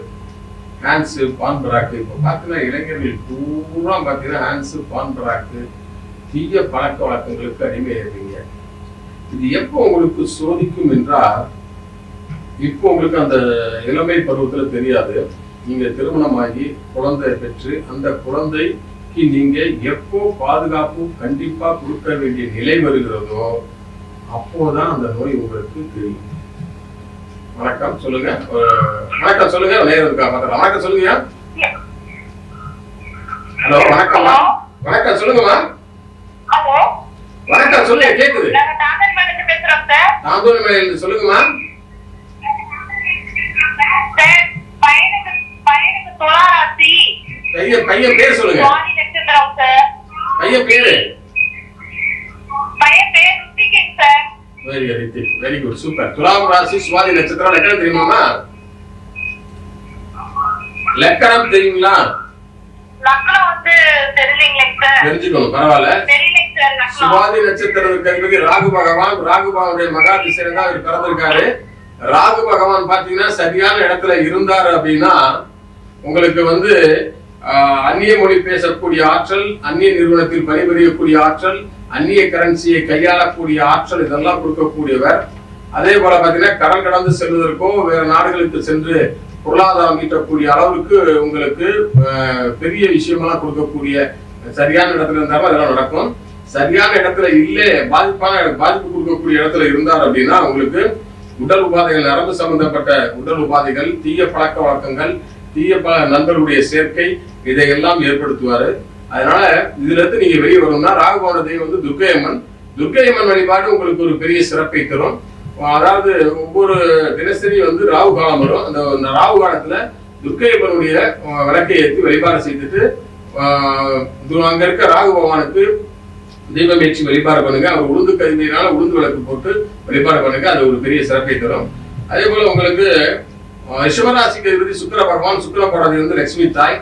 ஹேண்ட்ஸு, பான் பராக்கு. இப்போ பார்த்தீங்கன்னா இளைஞர்கள் பூரா பார்த்தீங்கன்னா ஹேண்ட்ஸு, பான் பராக்கு, தீய பழக்க வழக்கங்களுக்கு அடிமையாயிருப்பீங்க. இது எப்போ உங்களுக்கு சோதிக்கும் என்றால், இப்போ உங்களுக்கு அந்த இளமை பருவத்துல தெரியாது. நீங்க திருமணமாகி குழந்தை பெற்று அந்த குழந்தைக்கு நீங்க எப்போ பாதுகாப்பு கண்டிப்பா கொடுக்க வேண்டிய நிலை வருகிறதோ அப்போதான் அந்த நோய் உங்களுக்கு தெரியும். வணக்கம் சொல்லுங்க. வணக்கம் சொல்லுங்க. நேரம் இருக்கா பாக்கலாம். வணக்கம் சொல்லுங்க. ஹலோ வணக்கம். வணக்கம் சொல்லுங்கம்மா. ஹலோ வணக்கம் சொல்லுங்க. கேக்குது. நாங்க தாந்தோணிமேல பேசுறோம் சார். தாந்தோணிமேல சொல்லுங்கம்மா. சார் பையனுக்கு துளாராசி. பையன் பேர் சொல்லுங்க. சுவாதி நட்சத்திரம் சார். பையன் பேரு? பையன் பேர் ருத்திகன் சார். Very good super. துலாம் ராசி சுவாதி நட்சத்திரம். லக்கணம் தெரியுமாமா? லக்கணம் தெரியுங்களா? லக்னம் வந்து தெரியலீங்களே சார். தெரிஞ்சுக்கணும் பரவாயில்ல. தெரியலங்க சார் லக்னம். சுவாதி நட்சத்திரத்துக்கு ராகு பகவான், ராகு பகவானுடைய மகா திசையில தான் அவர் பிறந்திருக்காரு. ராகு பகவான் பாத்தீங்கன்னா சரியான இடத்துல இருந்தாரு அப்படின்னா உங்களுக்கு வந்து அந்நிய மொழி பேசக்கூடிய ஆற்றல், அந்நிய நிறுவனத்தில் பணிபுரியக்கூடிய ஆற்றல், அந்நிய கரன்சியை கையாளக்கூடிய ஆற்றல் இதெல்லாம் கொடுக்கக்கூடியவர். அதே போல பாத்தீங்கன்னா கடல் கடந்து செல்வதற்கோ வேற நாடுகளுக்கு சென்று பொருளாதாரம் ஈட்டக்கூடிய அளவுக்கு உங்களுக்கு பெரிய விஷயமெல்லாம் கொடுக்கக்கூடிய சரியான இடத்துல இருந்தாலும் அதெல்லாம் நடக்கும். சரியான இடத்துல இல்லை, பாதிப்பு கொடுக்கக்கூடிய இடத்துல இருந்தார் அப்படின்னா உங்களுக்கு உடல் உபாதைகள், நரம்பு சம்பந்தப்பட்ட உடல் உபாதைகள், தீய பழக்க வழக்கங்கள், தீய நண்பர்களுடைய சேர்க்கை இதையெல்லாம் ஏற்படுத்துவாரு. அதனால இதுல இருந்து நீங்க வெளியே வரணும்னா ராகுபவன தெய்வம் வந்து துர்க்கையம்மன். துர்க்கையம்மன் வழிபாடு உங்களுக்கு ஒரு பெரிய சிறப்பை தரும். அதாவது ஒவ்வொரு தினசரி வந்து ராகு காலம் வரும். அந்த ராகு காலத்துல துர்க்கையம்மனுடைய விளக்கை ஏற்றி வழிபாடு செய்துட்டு அங்க இருக்க ராகு பகவானுக்கு தீபம் ஏற்றி வழிபாடு பண்ணுங்க. அவர் உளுந்து கருமையினால உளுந்து விளக்கு போட்டு வழிபாடு பண்ணுங்க. அது ஒரு பெரிய சிறப்பை தரும். அதே போல உங்களுக்கு ரிஷபராசிக்கு அதிபதி சுக்கிர பகவான், சுக்கிர பகவான் வந்து லட்சுமி தாய்,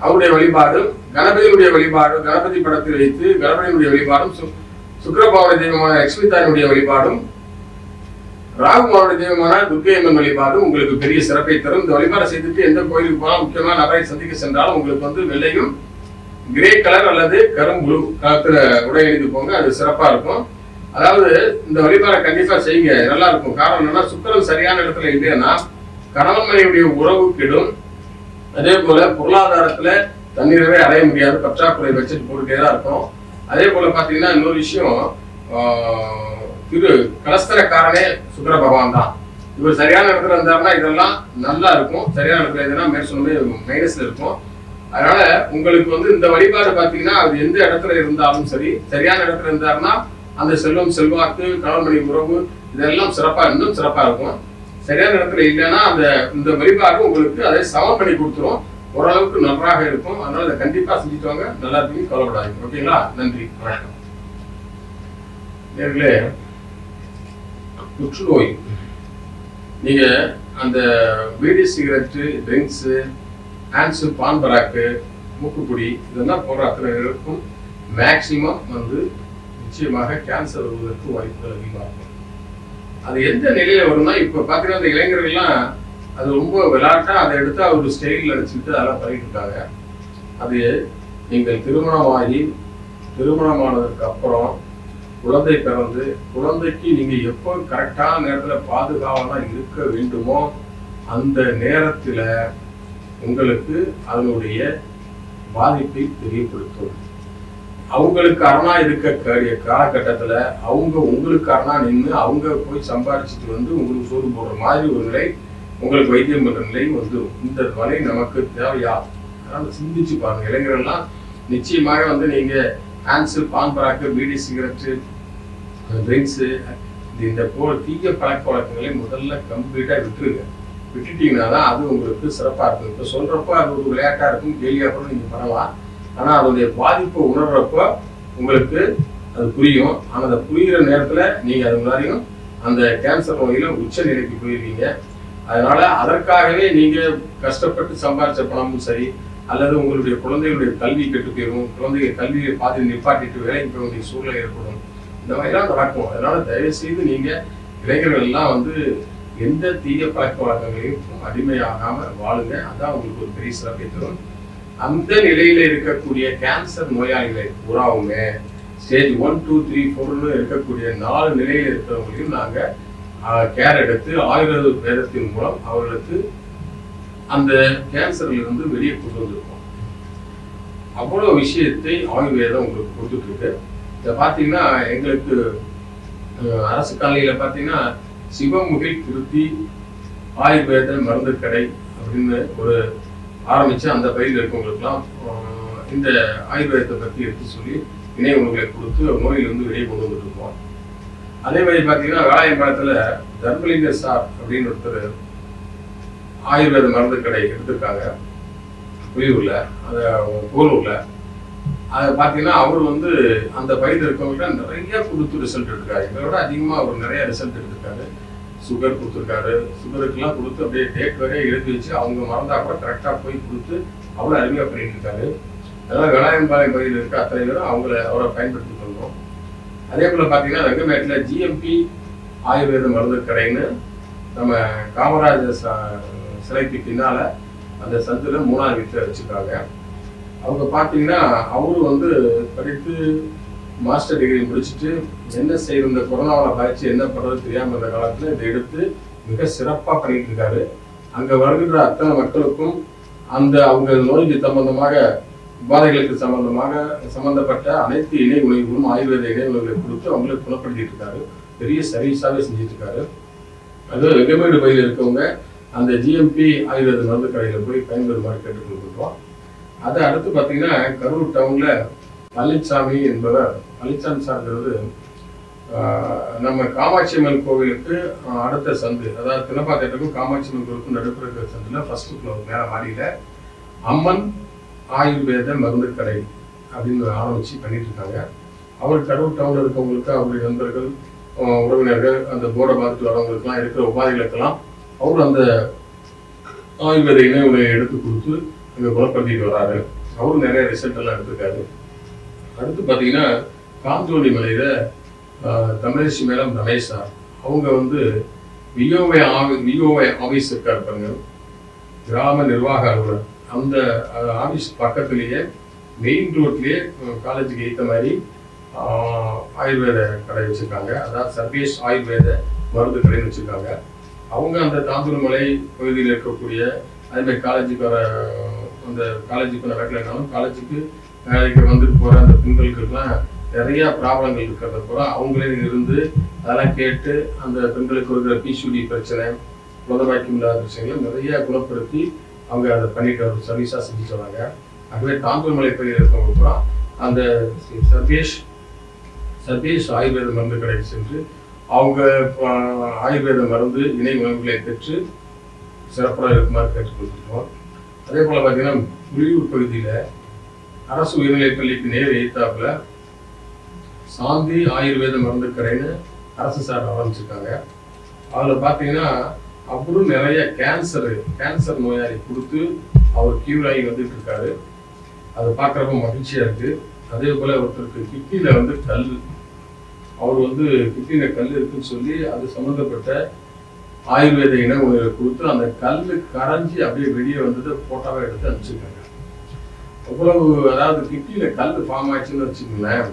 அவருடைய வழிபாடு, கணபதியுடைய வழிபாடு, கணபதி படத்தில் வைத்து கணபதியுடைய வழிபாடும், சுக்கிர பகவானுடைய தெய்வமான லட்சுமி தாயினுடைய வழிபாடும், ராகுமானுடைய தெய்வமான துர்க்கையம்மன் வழிபாடும் உங்களுக்கு பெரிய சிறப்பை தரும். இந்த வழிபாடு செய்துட்டு எந்த கோயிலுக்கு போனால் முக்கியமான நபரை சந்திக்க சென்றாலும் உங்களுக்கு வந்து வெள்ளையும் கிரே கலர் அல்லது கரும்புழு கலத்துல உடை எழுதி போங்க. அது சிறப்பா இருக்கும். அதாவது இந்த வழிபாடை கண்டிப்பா செய்யுங்க, நல்லா இருக்கும். காரணம் என்னன்னா சுக்கிரன் சரியான இடத்துல இல்லைன்னா கணவன் மனைவியுடைய உறவு கெடும். அதே போல பொருளாதாரத்துல தண்ணீரவே அடைய முடியாது, பற்றாக்குறை வச்சுட்டு போட்டுட்டே தான் இருக்கும். அதே போல பாத்தீங்கன்னா இன்னொரு விஷயம், திரு கலஸ்தரக்காரனே சுக்கிர பகவான் தான். இவர் சரியான இடத்துல இருந்தாருன்னா இதெல்லாம் நல்லா இருக்கும். சரியான இடத்துல இருந்ததுன்னா மேற்சொன்னே மைனஸ்ல இருக்கும். அதனால உங்களுக்கு வந்து இந்த வழிபாடு பாத்தீங்கன்னா அது எந்த இடத்துல இருந்தாலும் சரி, சரியான இடத்துல இருந்தாருன்னா அந்த செல்வம், செல்வாக்கு, கணவன்மணி உறவு இதெல்லாம் சிறப்பா, இன்னும் சிறப்பா இருக்கும். சரியான இடத்துல இல்லைன்னா இந்த வழிபாடு உங்களுக்கு அதை சமம் பண்ணி கொடுத்துரும். ஓரளவுக்கு நன்றாக இருக்கும். அதனால அதை கண்டிப்பா செஞ்சுட்டு வாங்க. நல்லா இருக்கு, கவலைப்படாதீங்க. ஓகேங்களா? நன்றி, வணக்கம். நேர்களே, புற்றுநோய் நீங்க அந்த பீடி, சிகரெட்டு, ட்ரிங்க்ஸு, ஹேண்ட்ஸு, பான் பராக்கு, மூக்குப்பொடி இதெல்லாம் போடுற அத்தனை இருக்கும் மேக்சிமம் வந்து நிச்சயமாக கேன்சர் வருவதற்கு வாய்ப்புகள் அதிகமாக இருக்கும். அது எந்த நிலையில வரும்னா இப்போ பார்த்தீங்கன்னா அந்த இளைஞர்கள்லாம் அது ரொம்ப விளையாட்டா அதை எடுத்து ஒரு ஸ்டைல் அடிச்சுட்டு அதெல்லாம் பண்ணிட்டு இருக்காங்க. அது நீங்கள் திருமணமானதுக்கு அப்புறம் குழந்தை பிறந்து குழந்தைக்கு நீங்க எப்போ கரெக்டான நேரத்துல பாதுகாவலா இருக்க வேண்டுமோ அந்த நேரத்துல உங்களுக்கு அதனுடைய பாதிப்பை தெரியப்படுத்தும். அவங்களுக்கு அரணா இருக்கக்கூடிய காலகட்டத்துல அவங்க உங்களுக்கு அரணா நின்று அவங்க போய் சம்பாதிச்சுட்டு வந்து உங்களுக்கு சோறு போடுற மாதிரி ஒரு நிலை, உங்களுக்கு வைத்தியம் பண்ற நிலை வந்துடும். இந்த வலை நமக்கு தேவையா? அதனால சிந்திச்சு பாருங்க. இளைஞர்கள்லாம் நிச்சயமாக வந்து நீங்க ஹேண்ட்ஸு, பான் பராக்கு, பீடி, சிகரெட்டு, ட்ரிங்க்ஸு இந்த தீய பழக்க வழக்கங்களை முதல்ல கம்ப்ளீட்டா விட்டுருங்க. விட்டுட்டீங்கன்னா தான் அது உங்களுக்கு சிறப்பா இருக்கும். இப்போ சொல்றப்போ அது ஒரு விளையாட்டா இருக்கும், கேலியா கூட நீங்க பண்ணலாம். ஆனா அதோடைய பாதிப்பை உணர்றப்போ உங்களுக்கு அது புரியும். ஆனா அதை புரிகிற நேரத்துல நீங்க அது முன்னாடியும் அந்த கேன்சர் நோயில உச்ச நிலைக்கு போயிருவீங்க. அதனால அதற்காகவே நீங்க கஷ்டப்பட்டு சம்பாதிச்ச பணமும் சரி, அல்லது உங்களுடைய குழந்தைகளுடைய கல்வி கெட்டு போயிடும், குழந்தைகள் கல்வியை பார்த்து நிப்பாட்டிட்டு வேலைக்கு போக வேண்டிய சூழ்நிலை ஏற்படும். இந்த மாதிரிலாம் நடக்கும். அதனால தயவு செய்து நீங்க இளைஞர்கள் எல்லாம் வந்து எந்த தீய பழக்க வழக்கங்களையும் அடிமையாகாம வாழுங்க. அதான் உங்களுக்கு ஒரு பெரிய சிறப்பை தரும். அந்த நிலையில இருக்கக்கூடிய கேன்சர் நோயாளிகளை பூராவுமே ஸ்டேஜ் 1, 2, 3, 4 இருக்கக்கூடிய 4 நிலையில இருக்கிறவங்களையும் நாங்க கேர் எடுத்து ஆயுர்வேத வேதத்தின் மூலம் அவர்களுக்கு அந்த கேன்சர்ல இருந்து வெளியே கொண்டு வந்திருக்கோம். அவ்வளவு விஷயத்தை ஆயுர்வேதம் உங்களுக்கு கொடுத்துட்டு இருக்கு. இதை பார்த்தீங்கன்னா எங்களுக்கு அரசு காலையில பார்த்தீங்கன்னா சிவமுகை திருத்தி ஆயுர்வேத மருந்து கடை அப்படின்னு ஒரு ஆரம்பிச்சு அந்த பகுதியில் இருக்கவங்களுக்குலாம் இந்த ஆயுர்வேதத்தை பற்றி எடுத்து சொல்லி இணை உணவுகளை கொடுத்து நோயிலிருந்து வெளியே கொண்டு வந்துட்டு இருக்கோம். அதே மாதிரி பார்த்தீங்கன்னா வேளாயம்பாளையத்தில் தர்மலிங்க சார் அப்படின்னு ஒருத்தர் ஆயுர்வேத மருந்து கடை எடுத்திருக்காங்க புலியூர்ல, அதை போலூர்ல. அதை பார்த்தீங்கன்னா அவர் வந்து அந்த பகுதியில் இருக்கவங்ககிட்ட நிறைய கொடுத்து ரிசல்ட் எடுத்திருக்காரு. எங்களோட அதிகமாக அவர் நிறைய ரிசல்ட் எடுத்திருக்காரு. சுகர் கொடுத்துருக்காரு, சுகருக்கெல்லாம் கொடுத்து அப்படியே டேட் வரைய எழுதி வச்சு அவங்க மறந்தா கூட கரெக்டாக போய் கொடுத்து அவ்வளோ அருமையாக பண்ணிட்டு இருக்காரு. அதனால வேளாயம்பாளையம் பகுதியில் இருக்க அத்தனை பேரும் அவரை பயன்படுத்தி கொள்வோம். அதே போல் பார்த்தீங்கன்னா வெங்கமேட்டில் ஜிஎம்பி ஆயுர்வேத மருந்து கடைன்னு நம்ம காமராஜர் சிலைக்கு பின்னால் அந்த சந்தில் 3ஆவது வீட்டில் வச்சுருக்காங்க. அவங்க பார்த்தீங்கன்னா அவரு வந்து படித்து மாஸ்டர் டிகிரி முடிச்சுட்டு என்ன செய்யற இந்த கொரோனாவில் பாதிச்சு என்ன பண்ணுறது தெரியாமல் இருந்த காலத்தில் இதை எடுத்து மிக சிறப்பாக பண்ணிட்டு இருக்காரு. அங்கே வருகின்ற அத்தனை மக்களுக்கும் அந்த அவங்க நோய்க்கு சம்பந்தமாக உபாதைகளுக்கு சம்பந்தப்பட்ட அனைத்து இணை உணவுகளும் ஆயுர்வேத இணை உணவுகளை கொடுத்து அவங்களுக்கு குணப்படுத்திட்டு இருக்காரு. பெரிய சர்வீஸாகவே செஞ்சுட்டு இருக்காரு. அது வெங்கமேடு பகுதியில் இருக்கவங்க அந்த ஜிஎம்பி ஆயுர்வேத மருந்து கடையில் போய் பயன்பெறுமாறு கேட்டுக்கொள்கிறோம். அதை அடுத்து பார்த்தீங்கன்னா கரூர் டவுனில் பழனிசாமி என்பவர், பழனிசாமி சார்ங்கிறது நம்ம காமாட்சி அம்மன் கோவிலுக்கு அடுத்த சந்து, அதாவது தினப்பா தேட்டருக்கும் காமாட்சி அம்மன் கோவிலுக்கும் நடுப்புற இருக்கிற சந்தில் ஃபர்ஸ்ட் ஃப்ளோர் மேலே மாடியில் அம்மன் ஆயுர்வேத மருந்து கடை அப்படின்னு ஆரம்பித்து பண்ணிட்டு இருக்காங்க. அவர் கரூர் டவுனில் இருக்கவங்களுக்கு அவருடைய நண்பர்கள் உறவினர்கள் அந்த போர்டை பார்த்துட்டு வரவங்களுக்குலாம் இருக்கிற உபாதைகளுக்கெல்லாம் அவர் அந்த ஆயுர்வேத இணை உணவை எடுத்து கொடுத்து அங்கே குணப்படுத்திட்டு வராரு. அவரும் நிறைய ரிசல்ட் எல்லாம் எடுத்திருக்காரு. அடுத்து பார்த்தீங்கன்னா காஞ்சோலி மலையில் தமிழேசி மேடம் ரமேஷ் சார், அவங்க வந்து விஓஐ ஆஃபீஸ் இருக்காரு பாருங்க, கிராம நிர்வாக அலுவலர். அந்த ஆஃபீஸ் பக்கத்துலேயே மெயின் ரோட்லேயே காலேஜுக்கு ஏற்ற மாதிரி ஆயுர்வேத கடை வச்சுருக்காங்க. அதாவது சர்வேஷ் ஆயுர்வேத மருந்து கடைன்னு வச்சுருக்காங்க. அவங்க அந்த தாந்தூர்மலை பகுதியில் இருக்கக்கூடிய அதேமாதிரி காலேஜுக்கு வர அந்த காலேஜுக்கு நடக்கலைனாலும் காலேஜுக்கு வந்துட்டு போகிற அந்த பெண்களுக்கெல்லாம் நிறையா ப்ராப்ளங்கள் இருக்கிறத பூரா அவங்களே இருந்து அதெல்லாம் கேட்டு அந்த பெண்களுக்கு இருக்கிற பிசிடி பிரச்சனை, குலதபாக்கியம் இல்லாத பிரச்சனைகளை நிறைய குணப்படுத்தி அவங்க அதை பண்ணிட்டு ஒரு சர்வீஸாக செஞ்சுட்டு வராங்க. அதுவே தாந்தூர்மலை பகுதியில் இருக்கவங்க பூரா அந்த சர்வேஷ் ஆயுர்வேத மருந்து கடைக்கு சென்று அவங்க ஆயுர்வேத மருந்து இணை உணவுகளை பெற்று சிறப்பாக இருக்குமாறு கேட்டுக்கொள்கிறோம். அதே போல் பார்த்தீங்கன்னா புலியூர் பகுதியில் அரசு உயர்நிலைப் பள்ளிக்கு நேர் எதிர்த்தாப்புல சாந்தி ஆயுர்வேத மருந்து கடைன்னு அரசு சார் ஆரம்பிச்சிருக்காங்க. அதில் பார்த்தீங்கன்னா அவரும் நிறைய கேன்சர் நோயாளி கொடுத்து அவர் கியூர் ஆகி வந்துட்டு இருக்காரு. அதை பார்க்குறப்ப மகிழ்ச்சியாக இருக்குது. அதே போல் ஒருத்தருக்கு கிட்னியில் வந்து கல், அவர் வந்து கிட்னியில் கல் இருக்குன்னு சொல்லி அது சம்மந்தப்பட்ட ஆயுர்வேத இணை உணவை கொடுத்து அந்த கல் கரைஞ்சி அப்படியே வெளியே வந்தது ஃபோட்டோவை எடுத்து அனுப்பிச்சிருக்காங்க. அவ்வளவு, அதாவது கிட்னியில் கல் ஃபார்ம் ஆயிடுச்சுன்னு வச்சுக்கோங்களேன்,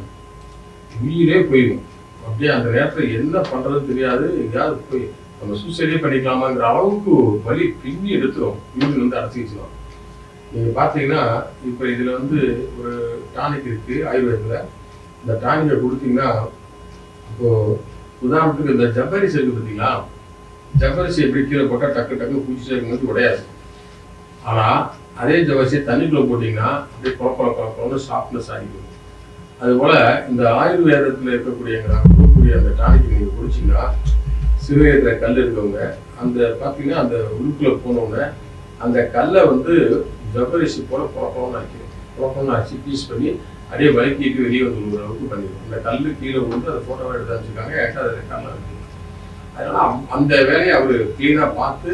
உயிரே போயிடும். அப்படியே அந்த நேரத்தில் என்ன பண்ணுறதுன்னு தெரியாது, எங்கேயாவது போய் நம்ம சூசைடே பண்ணிக்கலாமாங்கிற அளவுக்கு வலி பின்னி எடுத்துரும், யூரின் வந்து அடைச்சிக்கலாம். நீங்கள் பார்த்தீங்கன்னா இப்போ இதில் வந்து ஒரு டானிக் இருக்குது ஆயுர்வேதத்தில். இந்த டானிக்கை கொடுத்தீங்கன்னா இப்போது உதாரணத்துக்கு இந்த ஜவ்வரிசி இருக்குது பார்த்தீங்களா, ஜவ்வரிசி எப்படி கீழே போட்டால் டக்கு டக்குன்னு பூச்சி இருக்கும்போது உடையாது. ஆனால் அதே ஜவ்வரிசியை தண்ணிக்குள்ளே போட்டிங்கன்னா அப்படியே குழப்பம் சாஃப்ட்னஸ் ஆகிடும். அதுபோல் இந்த ஆயுர்வேதத்தில் இருக்கக்கூடிய நாங்கள் கொடுக்கக்கூடிய அந்த டானிக் நீங்கள் குடிச்சிங்கன்னா சிறுநீரத்தில் கல் இருக்கவங்க அந்த பார்த்தீங்கன்னா அந்த உருக்குள்ளே போனோடனே அந்த கல்லை வந்து ஜவ்வரிசி போல் குழப்பம்னு ஆக்கிடும். குழப்பம்னு ஆச்சு பீஸ் பண்ணி அப்படியே வலிக்கிட்டு வெளியே வந்து அளவுக்கு பண்ணிடும். அந்த கல் கீழே வந்து அதை ஃபோட்டோவை எடுத்து வச்சுருக்காங்க. ஏன்டா அதில் கல்லை இருக்குது. அதனால் அந்த வேலையை அவர் க்ளீனாக பார்த்து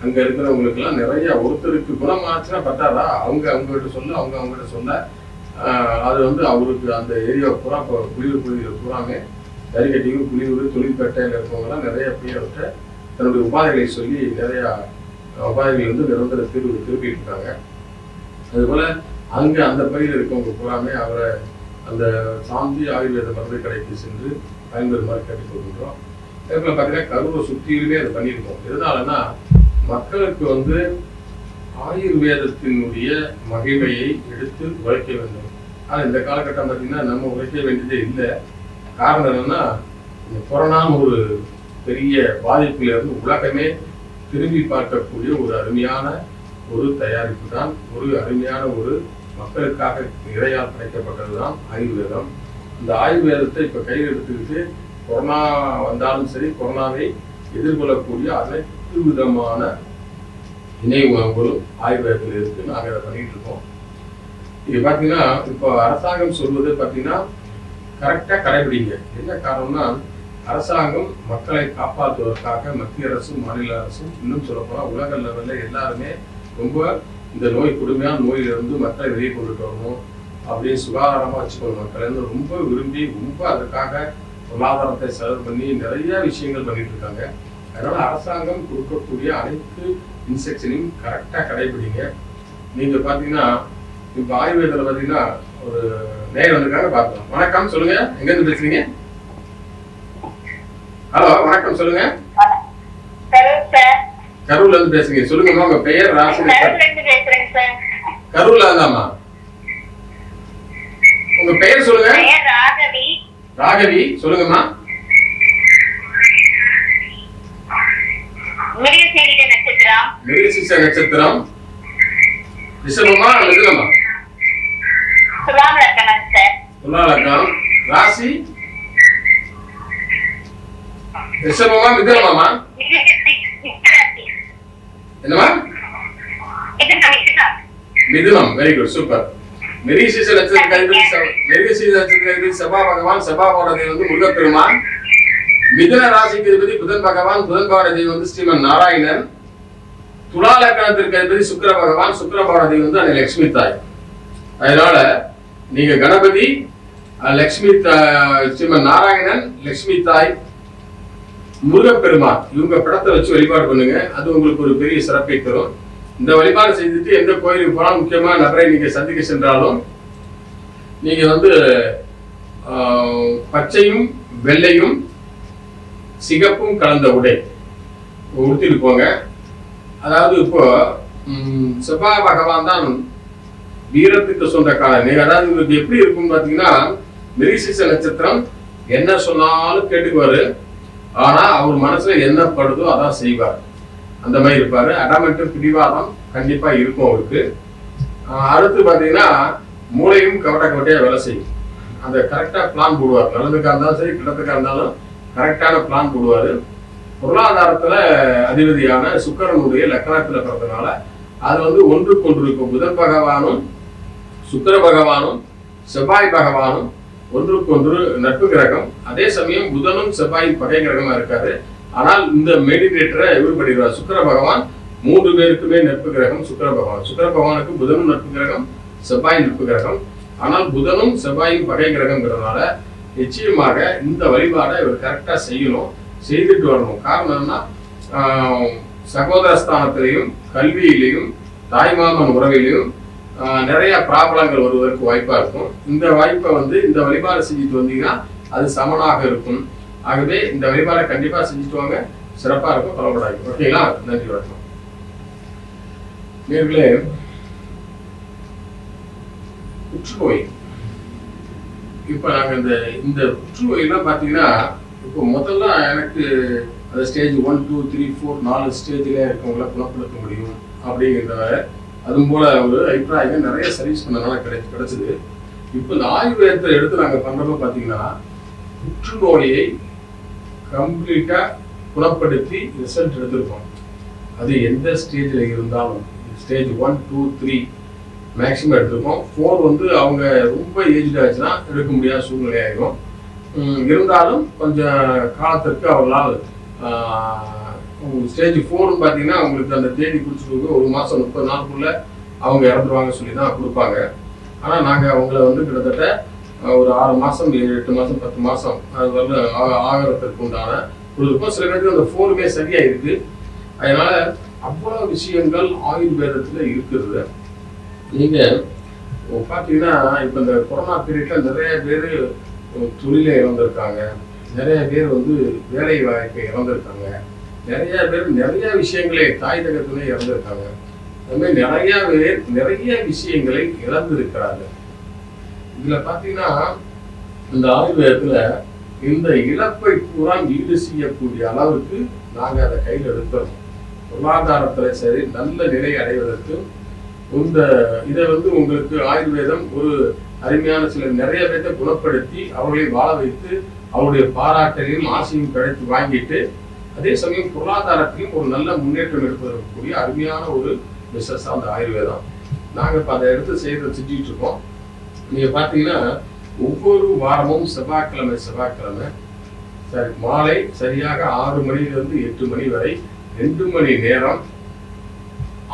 அங்கே இருக்கிறவங்களுக்கெல்லாம் நிறைய, ஒருத்தருக்கு குணமாச்சுன்னா பத்தாதா, அவங்ககிட்ட சொல்ல அவங்ககிட்ட சொல்ல அது வந்து அவருக்கு அந்த ஏரியாவை பூரா இப்போ புலியூர் பகுதியில் பூராமே கரிகட்டியும் புலியூர் தொழில்பேட்டையில் இருக்கவங்கலாம் நிறைய பேர்கிட்ட தன்னுடைய உபாதைகளை சொல்லி நிறையா உபாதைகள் வந்து நிரந்தர திருப்பிட்டு இருக்காங்க. அதுபோல் அங்கே அந்த பகுதியில் இருக்கவங்க பூராமே அவரை அந்த சாந்தி ஆயுர்வேத மருந்து கடைக்கு சென்று பயன்பெறுமாறு கேட்டுக்கொள்கின்றோம். அதே போல் பார்த்தீங்கன்னா கரூரை சுற்றிலுமே அதை பண்ணியிருக்கோம். எதனாலன்னா மக்களுக்கு வந்து ஆயுர்வேதத்தினுடைய மகிமையை எடுத்து உழைக்க வேண்டும். ஆனால் இந்த காலகட்டம் பார்த்தீங்கன்னா நம்ம உழைக்க வேண்டியதே இல்லை. காரணம் என்னன்னா இந்த கொரோனான்னு ஒரு பெரிய பாதிப்புல இருந்து உலகமே திரும்பி பார்க்கக்கூடிய ஒரு அருமையான ஒரு தயாரிப்பு தான், ஒரு அருமையான ஒரு மக்களுக்காக இறையால் படைக்கப்பட்டது தான் ஆயுர்வேதம். இந்த ஆயுர்வேதத்தை இப்ப கையில் எடுத்துக்கிட்டு கொரோனா வந்தாலும் சரி, கொரோனாவை எதிர்கொள்ளக்கூடிய அனைத்து விதமான இணை உணவுகளும் ஆயுர்வேதத்தில் இருக்கு. நாங்கள் அதை பண்ணிட்டு இருக்கோம். இது பார்த்தீங்கன்னா இப்போ அரசாங்கம் சொல்வது பார்த்தீங்கன்னா கரெக்டா கடைபிடிங்க. என்ன காரணம்னா, அரசாங்கம் மக்களை காப்பாற்றுவதற்காக மத்திய அரசும் மாநில அரசும், இன்னும் சொல்லப்போனா உலக லெவலில் எல்லாருமே ரொம்ப இந்த நோய் கொடுமையான நோயிலிருந்து மக்களை வெளியே கொண்டுட்டு வரணும், அப்படியே சுகாதாரமாக வச்சுக்கணும் மக்கள்னு ரொம்ப விரும்பி ரொம்ப அதுக்காக பொருளாதாரத்தை செலவு பண்ணி நிறைய விஷயங்கள் பண்ணிட்டு இருக்காங்க. அதனால அரசாங்கம் கொடுக்கக்கூடிய அனைத்து இன்ஸ்ட்ரக்ஷனையும் கரெக்டாக கடைபிடிங்க. நீங்க பார்த்தீங்கன்னா இப்போ ஆயுர்வேதத்தில் பார்த்தீங்கன்னா ஒரு நேரம் வந்திருக்காங்க, பார்க்கலாம். வணக்கம், சொல்லுங்க, எங்க இருந்து பேசுறீங்க? ஹலோ, வணக்கம், சொல்லுங்க. கரூர்ல இருந்து பேசுறீங்க, சொல்லுங்கம்மா. உங்க பெயர்? ராசி. கரூர்ல இருந்தாமா? உங்க பெயர் சொல்லுங்க. ராகவி, சொல்லுங்கம்மா. மிருகசீரிஷ நட்சத்திரம். ரிஷபமா மிதுனமா? துலா லக்னம். ராசி ரிஷபமா மிதுனமாமா? என்னமா? மிதுனம். Very good, super. மிருகசீரிஷ நட்சத்திரத்தில் சபா பகவான், சபாவோட தெய்வம் முருகப்பெருமான். மிதுன ராசிக்கு அதிபதி புதன் பகவான், புதன் தெய்வம் ஸ்ரீமன் நாராயணன். துலா லக்னத்திற்கு அதிபதி சுக்கிர பகவான், சுக்கிர தெய்வம் லட்சுமி தாய். அதனால நீங்க கணபதி, லட்சுமி ஸ்ரீமன் நாராயணன், லட்சுமி தாய், முருகப்பெருமான் இவங்க படத்தை வச்சு வழிபாடு பண்ணுங்க. அது உங்களுக்கு ஒரு பெரிய சிறப்பை தரும். இந்த வழிபாடு செய்துட்டு எந்த கோயிலுக்கு போனாலும், முக்கியமா நபரை நீங்க சந்திக்க சென்றாலும், நீங்க பச்சையும் வெள்ளையும் சிகப்பும் கலந்த உடை உடுத்திட்டு போங்க. அதாவது இப்போ செவ்வாய் பகவான் தான் வீரத்துக்கு சொந்தக்காரன். அதாவது இவருக்கு எப்படி இருக்கும் பாத்தீங்கன்னா, மிருகசீரிஷ நட்சத்திரம் என்ன சொன்னாலும் கேட்டுக்குவாரு. ஆனா அவர் மனசுல என்ன படுதோ அதான் செய்வார். அந்த மாதிரி இருப்பாரு. அடமெண்ட், பிடிவாதம் கண்டிப்பா இருக்கும் அவருக்கு. அடுத்து பாத்தீங்கன்னா மூளையும் கவட்டையா வேலை செய்யும். அந்த கரெக்டா பிளான் போடுவார். நல்லதுக்கா இருந்தாலும் சரி, கிட்டத்துக்கா இருந்தாலும் கரெக்டான பிளான் போடுவாரு. பொருளாதாரத்துல அதிபதியான சுக்கிரனுடைய லக்னத்துல பிறந்தனால அது ஒன்றுக்கொன்று இருக்கும். புதன் பகவானும் சுக்கிர பகவானும் செவ்வாய் பகவானும் ஒன்றுக்கொன்று நட்பு கிரகம். அதே சமயம் புதனும் செவ்வாயும் பகை கிரகமா இருக்காரு. ஆனால் இந்த மெடிடேட்டரை இவர் பண்ணிடுவார். சுக்கிர பகவான் 3 பேருக்குமே நட்பு கிரகம் சுக்கிர பகவான். சுக்கிர பகவானுக்கு புதனும் நட்பு கிரகம், செவ்வாய் நட்பு கிரகம். ஆனால் புதனும் செவ்வாயும் பகை கிரகம்ங்கிறதுனால நிச்சயமாக இந்த வழிபாடை இவர் கரெக்டா செய்யணும், செய்துட்டு வரணும். காரணம் என்னன்னா, சகோதரஸ்தானத்திலையும் கல்வியிலையும் தாய்மாமன் உறவிலையும் நிறைய ப்ராப்ளங்கள் வருவதற்கு வாய்ப்பா இருக்கும். இந்த வாய்ப்பை இந்த வழிபாடு செஞ்சுட்டு வந்தீங்கன்னா அது சமனாக இருக்கும். ஆகவே இந்த வழிபாடை கண்டிப்பா செஞ்சுட்டு வாங்க, சிறப்பா இருக்கும், கவலைப்படாது. ஓகேங்களா? நன்றி, வணக்கம். நேர்களே, புற்றுநோய் இப்ப நாங்க இந்த புற்றுநோயெல்லாம் பாத்தீங்கன்னா, இப்போ முதல்ல எனக்கு அந்த ஸ்டேஜ் 1, 2, 3, 4 4 ஸ்டேஜ்ல இருக்கவங்களை குணப்படுத்த முடியும் அப்படிங்கிற அதுவும் போல ஒரு அபிப்பிராயம் நிறைய சர்வீஸ் பண்ணனால கிடைச்சது. இப்போ இந்த ஆயுர்வேதத்தை எடுத்து நாங்க பண்றப்ப பாத்தீங்கன்னா, புற்றுநோயை கம்ப்ளீட்டா குணப்படுத்தி ரிசல்ட் எடுத்திருக்கோம். அது எந்த ஸ்டேஜ்ல இருந்தாலும், ஸ்டேஜ் 1, 2, 3 மேக்சிமம் எடுத்திருக்கோம். 4 அவங்க ரொம்ப ஏஜ்ட் ஆச்சுன்னா எடுக்க முடியாத சூழ்நிலை ஆகிடும். இருந்தாலும் கொஞ்சம் காலத்திற்கு அவர்களால் ஸ்டேஜ் 4 பார்த்தீங்கன்னா அவங்களுக்கு அந்த தேதி குறிச்சிட்டு 1 மாதம் 30 நாளுக்குள்ள அவங்க இறந்துருவாங்க சொல்லி தான் கொடுப்பாங்க. ஆனால் நாங்கள் அவங்கள கிட்டத்தட்ட ஒரு 6 மாதம் 8 மாதம் 10 மாதம் அது ஆகிறதுக்கு உண்டான கொடுத்துருப்போம். சில பேருக்கு அந்த 4மே சரியா இருக்கு. அதனால அவ்வளோ விஷயங்கள் ஆயுர்வேதத்தில் இருக்குது. நீங்கள் பார்த்தீங்கன்னா இப்போ இந்த கொரோனா பீரியட்ல நிறைய பேர் தொழிலை இழந்திருக்காங்க, நிறைய பேர் வேலை வாய்ப்பை இழந்திருக்காங்க, நிறைய பேர் நிறைய விஷயங்களை தாய் தகத்திலே இழந்திருக்காங்க. அது மாதிரி நிறைய பேர் நிறைய விஷயங்களை இழந்திருக்கிறாங்க. இதுல பாத்தீங்கன்னா இந்த ஆயுர்வேதத்துல இந்த இழப்பை பூரா ஈடு செய்யக்கூடிய அளவுக்கு நாங்க அதை கையில் எடுக்கிறோம். பொருளாதாரத்துல சரி நல்ல நிலை அடைவதற்கு இதை உங்களுக்கு ஆயுர்வேதம் ஒரு அருமையான சில நிறைய பேர்த்தை குணப்படுத்தி அவர்களை வாழ வைத்து அவருடைய பாராட்டையும் ஆசையும் கிடைத்து வாங்கிட்டு அதே சமயம் பொருளாதாரத்திலும் ஒரு நல்ல முன்னேற்றம் எடுப்பதற்குரிய அருமையான ஒரு பிசினஸ் அந்த ஆயுர்வேதம். நாங்க இப்ப அதை எடுத்து செஞ்சுட்டு இருக்கோம். நீங்க பாத்தீங்கன்னா ஒவ்வொரு வாரமும் செவ்வாய்க்கிழமை சரி மாலை சரியாக 6 மணியிலிருந்து 8 மணி வரை 2 மணி நேரம்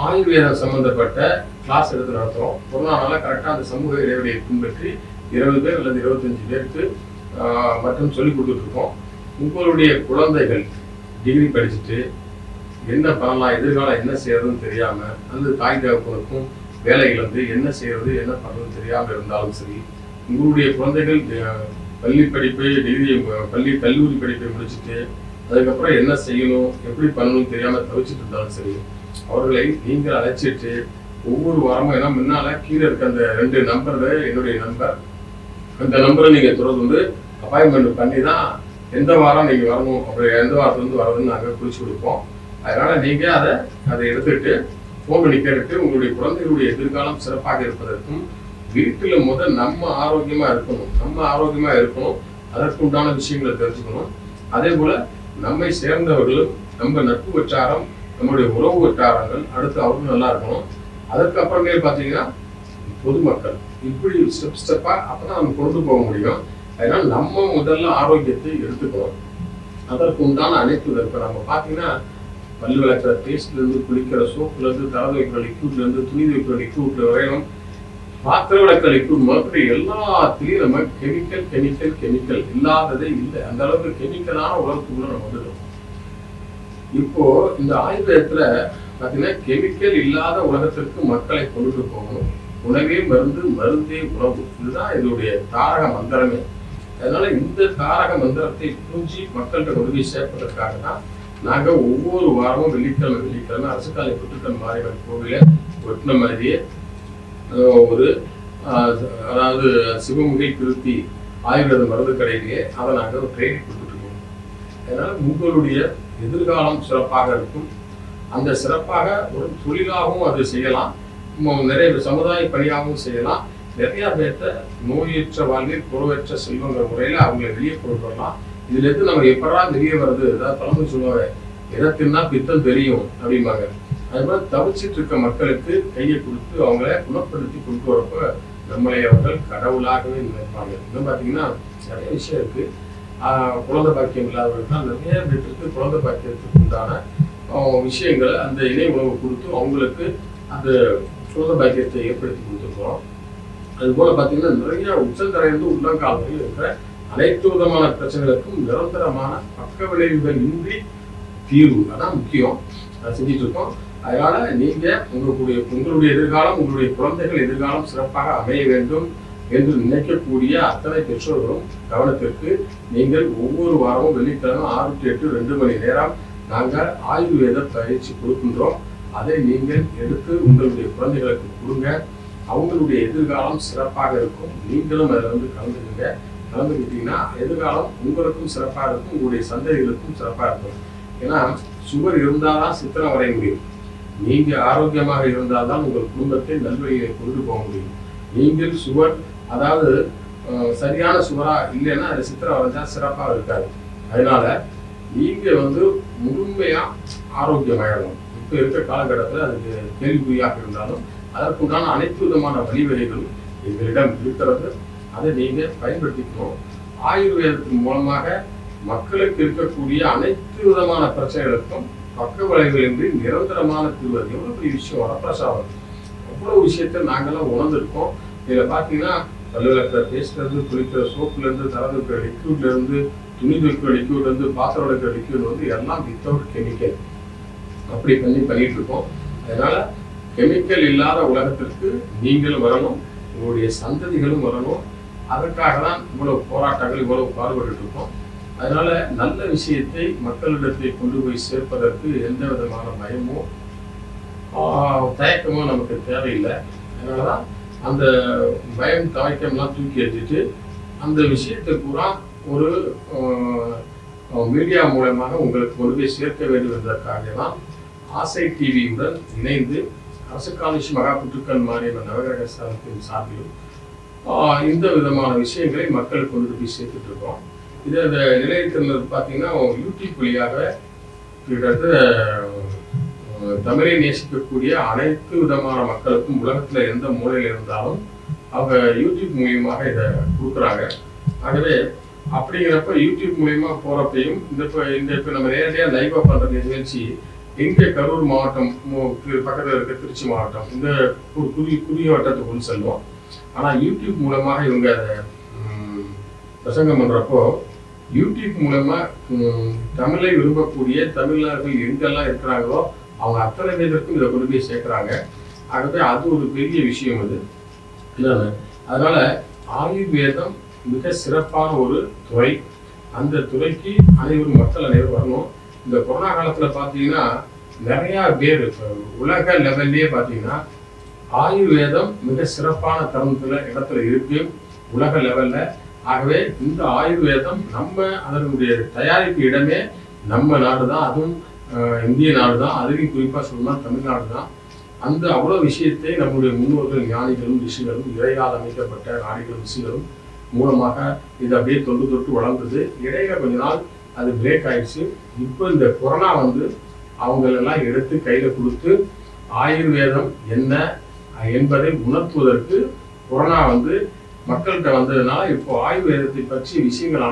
ஆயுர்வேதம் சம்பந்தப்பட்ட கிளாஸ் எடுத்து நடத்துறோம். கொரோனால கரெக்டா அந்த சமூக இடைவெளியை பின்பற்றி 20 பேர் அல்லது 25 பேருக்கு மற்றும் சொல்லிக் கொடுத்துட்டு இருக்கோம். உங்களுடைய குழந்தைகள் டிகிரி படிச்சுட்டு என்ன பண்ணலாம், எதிர்காலம் என்ன செய்யறதுன்னு தெரியாம அல்லது தாய் தகப்பனுக்கும் வேலை இழந்து என்ன செய்யறது என்ன பண்றதுன்னு தெரியாம இருந்தாலும் சரி, உங்களுடைய குழந்தைகள் பள்ளி படிப்பை கல்லூரி படிப்பை முடிச்சுட்டு அதுக்கப்புறம் என்ன செய்யணும் எப்படி பண்ணணும் தெரியாம தவிச்சிட்டு இருந்தாலும் சரி, அவர்களை நீங்கள் அழைச்சிட்டு ஒவ்வொரு வாரமும் ஏன்னா முன்னால கீழே இருக்க அந்த 2 நம்பர்ல என்னுடைய நம்பர், அந்த நம்பரை நீங்க தொடர்ந்து அப்பாயின்மெண்ட் பண்ணி தான் எந்த வாரம் நீங்க வரணும் அப்படி எந்த வாரத்துலேருந்து வரதுன்னு நாங்கள் குறிச்சு கொடுப்போம். அதனால நீங்க அதை எடுத்துட்டு போன் பண்ணி கேட்டுட்டு உங்களுடைய குழந்தைகளுடைய எதிர்காலம் சிறப்பாக இருப்பதற்கும் வீட்டுல நம்ம ஆரோக்கியமா இருக்கணும் அதற்குண்டான விஷயங்களை தெரிஞ்சுக்கணும். அதே போல நம்மை சேர்ந்தவர்களும் நம்ம நட்பு வட்டாரம் நம்மளுடைய உறவு வட்டாரங்கள் அடுத்து அவர்களும் நல்லா இருக்கணும். அதற்கப்புறமே பாத்தீங்கன்னா பொதுமக்கள் இப்படி ஸ்டெப்பா அப்பதான் நம்ம கொண்டு போக முடியும். அதனால நம்ம முதல்ல ஆரோக்கியத்தை எடுத்துக்கணும். அதற்கு உண்டான அனைத்து இப்ப நம்ம பாத்தீங்கன்னா பல்லு விளக்குற பேஸ்ட்ல இருந்து குளிக்கிற சோப்புல இருந்து தலை வைக்கிற லிக்யூட்ல இருந்து துணி வைக்கிற லிக்யூட்ல வரையும் பாத்திர விளக்குற லிக்யூட் மாதிரி எல்லாத்திலையும் நம்ம கெமிக்கல் இல்லாததே இல்லை. அந்த அளவுக்கு கெமிக்கலான உலகத்துக்குள்ள நம்ம வந்துடும். இப்போ இந்த ஆயுர்வேதத்துல பாத்தீங்கன்னா கெமிக்கல் இல்லாத உலகத்திற்கு மக்களை கொண்டு போகணும். உணவே மருந்து, மருந்தே உணவு, இதுதான் இதனுடைய தாரக மந்திரமே. அதனால இந்த தாரக மந்திரத்தை புரிஞ்சு மக்கள்கிட்ட கொண்டு போய் சேர்ப்பதற்காக தான் நாங்க ஒவ்வொரு வாரமும் வெள்ளிக்கிழமை அரசுக்காலை புற்றுக்கண் மாரியம்மன் கோவில ஒட்டின மாதிரியே ஒரு அதாவது சிவமுகை திருத்தி ஆயுர்வேத மருந்து கடையிலேயே அதை நாங்கள் ஒரு ட்ரைனிங் கொடுத்துட்டு இருக்கோம். அதனால உங்களுடைய எதிர்காலம் சிறப்பாக இருக்கும். அந்த சிறப்பாக ஒரு தொழிலாகவும் அது செய்யலாம், நிறைய சமுதாய பணியாகவும் செய்யலாம். நிறைய பேர்த்த நோயற்ற வாழ்வில் குறைவற்ற செல்வங்கிற முறையில அவங்களை வெளியே கொண்டு வரலாம். இதுல இருந்து நம்ம எப்படா வெளியே வருது, ஏதாவது பழமொழி சொல்லுவாங்க, எதை தின்னா பித்தம் தெரியும் அப்படிம்பாங்க. அது மாதிரி தவிச்சிட்டு இருக்க மக்களுக்கு கையை கொடுத்து அவங்கள குணப்படுத்தி கொண்டு வரப்ப நம்மளை அவர்கள் கடவுளாகவே நினைப்பாங்க. இன்னும் பாத்தீங்கன்னா நிறைய விஷயம் இருக்கு. குழந்தை பாக்கியம் இல்லாதவர்கள் நிறைய பேருக்கு குழந்தை பாக்கியத்துக்கு உண்டான விஷயங்களை அந்த இணை உணவு கொடுத்து அவங்களுக்கு அந்த குழந்தை பாக்கியத்தை ஏற்படுத்தி கொடுத்துருக்கோம். அது போல பாத்தீங்கன்னா நிறைய உச்சந்தரையிலிருந்து உள்ளங்கால் வரையில் இருக்கிற அனைத்து விதமான பிரச்சனைகளுக்கும் நிரந்தரமான பக்க விளைவுகள் இன்றி தீர்வு, அதான் முக்கியம். அதை செஞ்சுட்டு இருக்கோம். அதனால நீங்க உங்களுடைய எதிர்காலம், உங்களுடைய குழந்தைகள் எதிர்காலம் சிறப்பாக அமைய வேண்டும் என்று நினைக்கக்கூடிய அத்தனை பெற்றோர்களும் கவனத்திற்கு நீங்கள் ஒவ்வொரு வாரமும் வெள்ளிக்கிழமை 6 to 8 2 மணி நேரம் நாங்கள் ஆயுர்வேத பயிற்சி கொடுக்கின்றோம். அதை நீங்கள் எடுத்து உங்களுடைய குழந்தைகளுக்கு கொடுங்க. அவங்களுடைய எதிர்காலம் சிறப்பாக இருக்கும். நீங்களும் அதில் கலந்துக்கிட்டீங்கன்னா எதிர்காலம் உங்களுக்கும் சிறப்பாக இருக்கும், உங்களுடைய சந்ததிகளுக்கும் சிறப்பாக இருக்கும். ஏன்னா சுவர் இருந்தால்தான் சித்திரம் வரைய முடியும். நீங்க ஆரோக்கியமாக இருந்தால்தான் உங்கள் குடும்பத்தை நல்வழியை கொண்டு போக முடியும். நீங்கள் சுவர் அதாவது சரியான சுவரா இல்லைன்னா அது சித்திரம் வரைஞ்சா சிறப்பாக இருக்காது. அதனால நீங்க முழுமையா ஆரோக்கியமாயிடணும். இப்ப இருக்க காலகட்டத்தில் அதுக்கு கேள்விக்குறியாக இருந்தாலும் அதற்குண்டான அனைத்து விதமான வழிவகைகளும் எங்களிடம் இருக்கிறது. அதை நீங்க பயன்படுத்திக்கணும். ஆயுர்வேதத்தின் மூலமாக மக்களுக்கு இருக்கக்கூடிய அனைத்து விதமான பிரச்சனைகளுக்கும் பக்க விளைவுகளின்றி நிரந்தரமான தீர்வு. எவ்வளவு பெரிய விஷயம், வரப்பிரசாதம். அவ்வளவு விஷயத்தை நாங்கெல்லாம் உணர்ந்திருக்கோம். இதுல பாத்தீங்கன்னா பல்லு விளக்குற பேஸ்ட்ல இருந்து குளிக்கிற சோப்புல இருந்து தலை வைக்கிற லிக்யூட்ல இருந்து துணி துவைக்கிற லிக்யூட் இருந்து பாத்திரம் விளக்குற லிக்யூட் எல்லாம் வித்தவுட் கெமிக்கல் அப்படி பண்ணிட்டு இருக்கோம். அதனால கெமிக்கல் இல்லாத உலகத்திற்கு நீங்களும் வரணும், உங்களுடைய சந்ததிகளும் வரணும். அதற்காக தான் இவ்வளவு போராட்டங்கள், இவ்வளவு பாடுபட்டு இருக்கோம். அதனால நல்ல விஷயத்தை மக்களிடத்தை கொண்டு போய் சேர்ப்பதற்கு எந்த விதமான பயமோ தயக்கமோ நமக்கு தேவையில்லை. அதனாலதான் அந்த பயம் தயக்கம்லாம் தூக்கி எறிஞ்சிட்டு அந்த விஷயத்தை பூரா ஒரு மீடியா மூலமாக உங்களுக்கு கொண்டு போய் சேர்க்க வேண்டும் என்பதற்காக தான் ஆசை டிவியுடன் இணைந்து அரசு காலேஜ் மகா புற்றுக்கல் மாரியம்மன் நவகிரக ஸ்தலத்தின் சார்பிலும் இந்த விதமான விஷயங்களை மக்கள் கொண்டு போய் சேர்த்துட்டு இருக்கோம். இதை அந்த நிலையத்தில் பார்த்தீங்கன்னா யூடியூப் வழியாக கிட்டத்தட்ட தமிழை நேசிக்கக்கூடிய அனைத்து விதமான மக்களுக்கும் உலகத்தில் எந்த மூலையில் இருந்தாலும் அவங்க யூடியூப் மூலியமாக இதை கொடுக்குறாங்க. ஆகவே அப்படிங்கிறப்ப யூடியூப் மூலியமா போறப்பையும் இப்போ நம்ம நேரடியாக லைவா பண்ற நிகழ்ச்சி எங்கே கரூர் மாவட்டம் பக்கத்தில் இருக்க திருச்சி மாவட்டம் இந்த புதிய வட்டத்துக்குள் செல்வோம். ஆனால் யூடியூப் மூலமாக இவங்க அதை பிரசங்கம் பண்றப்போ யூடியூப் மூலமா தமிழை விரும்பக்கூடிய தமிழர்கள் எங்கெல்லாம் இருக்கிறாங்களோ அவங்க அத்தனை பேருக்கும் இதை கொண்டு போய் சேர்க்குறாங்க. ஆகவே அது ஒரு பெரிய விஷயம் அது இல்லைன்னு. அதனால ஆயுர்வேதம் மிக சிறப்பான ஒரு துறை. அந்த துறைக்கு மக்கள் அனைவரும் வரணும். இந்த கொரோனா காலத்துல பார்த்தீங்கன்னா நிறைய பேர் உலக லெவல்லே பார்த்தீங்கன்னா ஆயுர்வேதம் மிக சிறப்பான இடத்துல இருக்கு உலக லெவல்ல. ஆகவே இந்த ஆயுர்வேதம் நம்ம அதனுடைய தயாரிப்பு இடமே நம்ம நாடு தான், அதுவும் இந்திய நாடு தான். அதுலேயும் குறிப்பாக சொல்லணும்னா தமிழ்நாடு தான். அந்த அவ்வளோ விஷயத்தை நம்முடைய முன்னோர்கள் ஞானிகளும் ரிஷிகளும் இறையால் அமைக்கப்பட்ட நாடிகளும் ரிஷிகளும் மூலமாக இது அப்படியே தொட்டு வளர்ந்தது. இடையில கொஞ்ச நாள் அது பிரேக் ஆயிடுச்சு. இப்போ இந்த கொரோனா அவங்களெல்லாம் எடுத்து கையில் கொடுத்து ஆயுர்வேதம் என்ன என்பதை உணர்த்துவதற்கு கொரோனா மக்கள்கிட்ட வந்ததுனால இப்போ ஆயுர்வேதத்தை பற்றிய விஷயங்கள்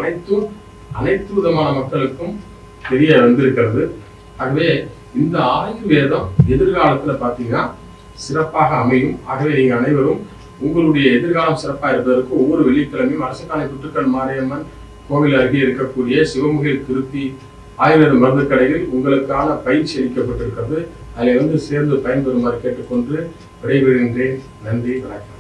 அனைத்து விதமான மக்களுக்கும் தெரிய வந்திருக்கிறது. ஆகவே இந்த ஆயுர்வேதம் எதிர்காலத்தில் பார்த்தீங்கன்னா சிறப்பாக அமையும். ஆகவே நீங்கள் அனைவரும் உங்களுடைய எதிர்காலம் சிறப்பாக இருப்பதற்கு ஒவ்வொரு வெள்ளிக்கிழமையும் அரசகாலை புற்றுக்கல் மாரியம்மன் கோவில் அருகே இருக்கக்கூடிய சிவமுகில் திருத்தி ஆயுர்வேத மருந்து கடையில் உங்களுக்கான பயிற்சி அளிக்கப்பட்டிருக்கிறது. அதில் சேர்ந்து பயன்பெறுமாறு கேட்டுக்கொண்டு விடைபெறுகின்றேன். நன்றி, வணக்கம்.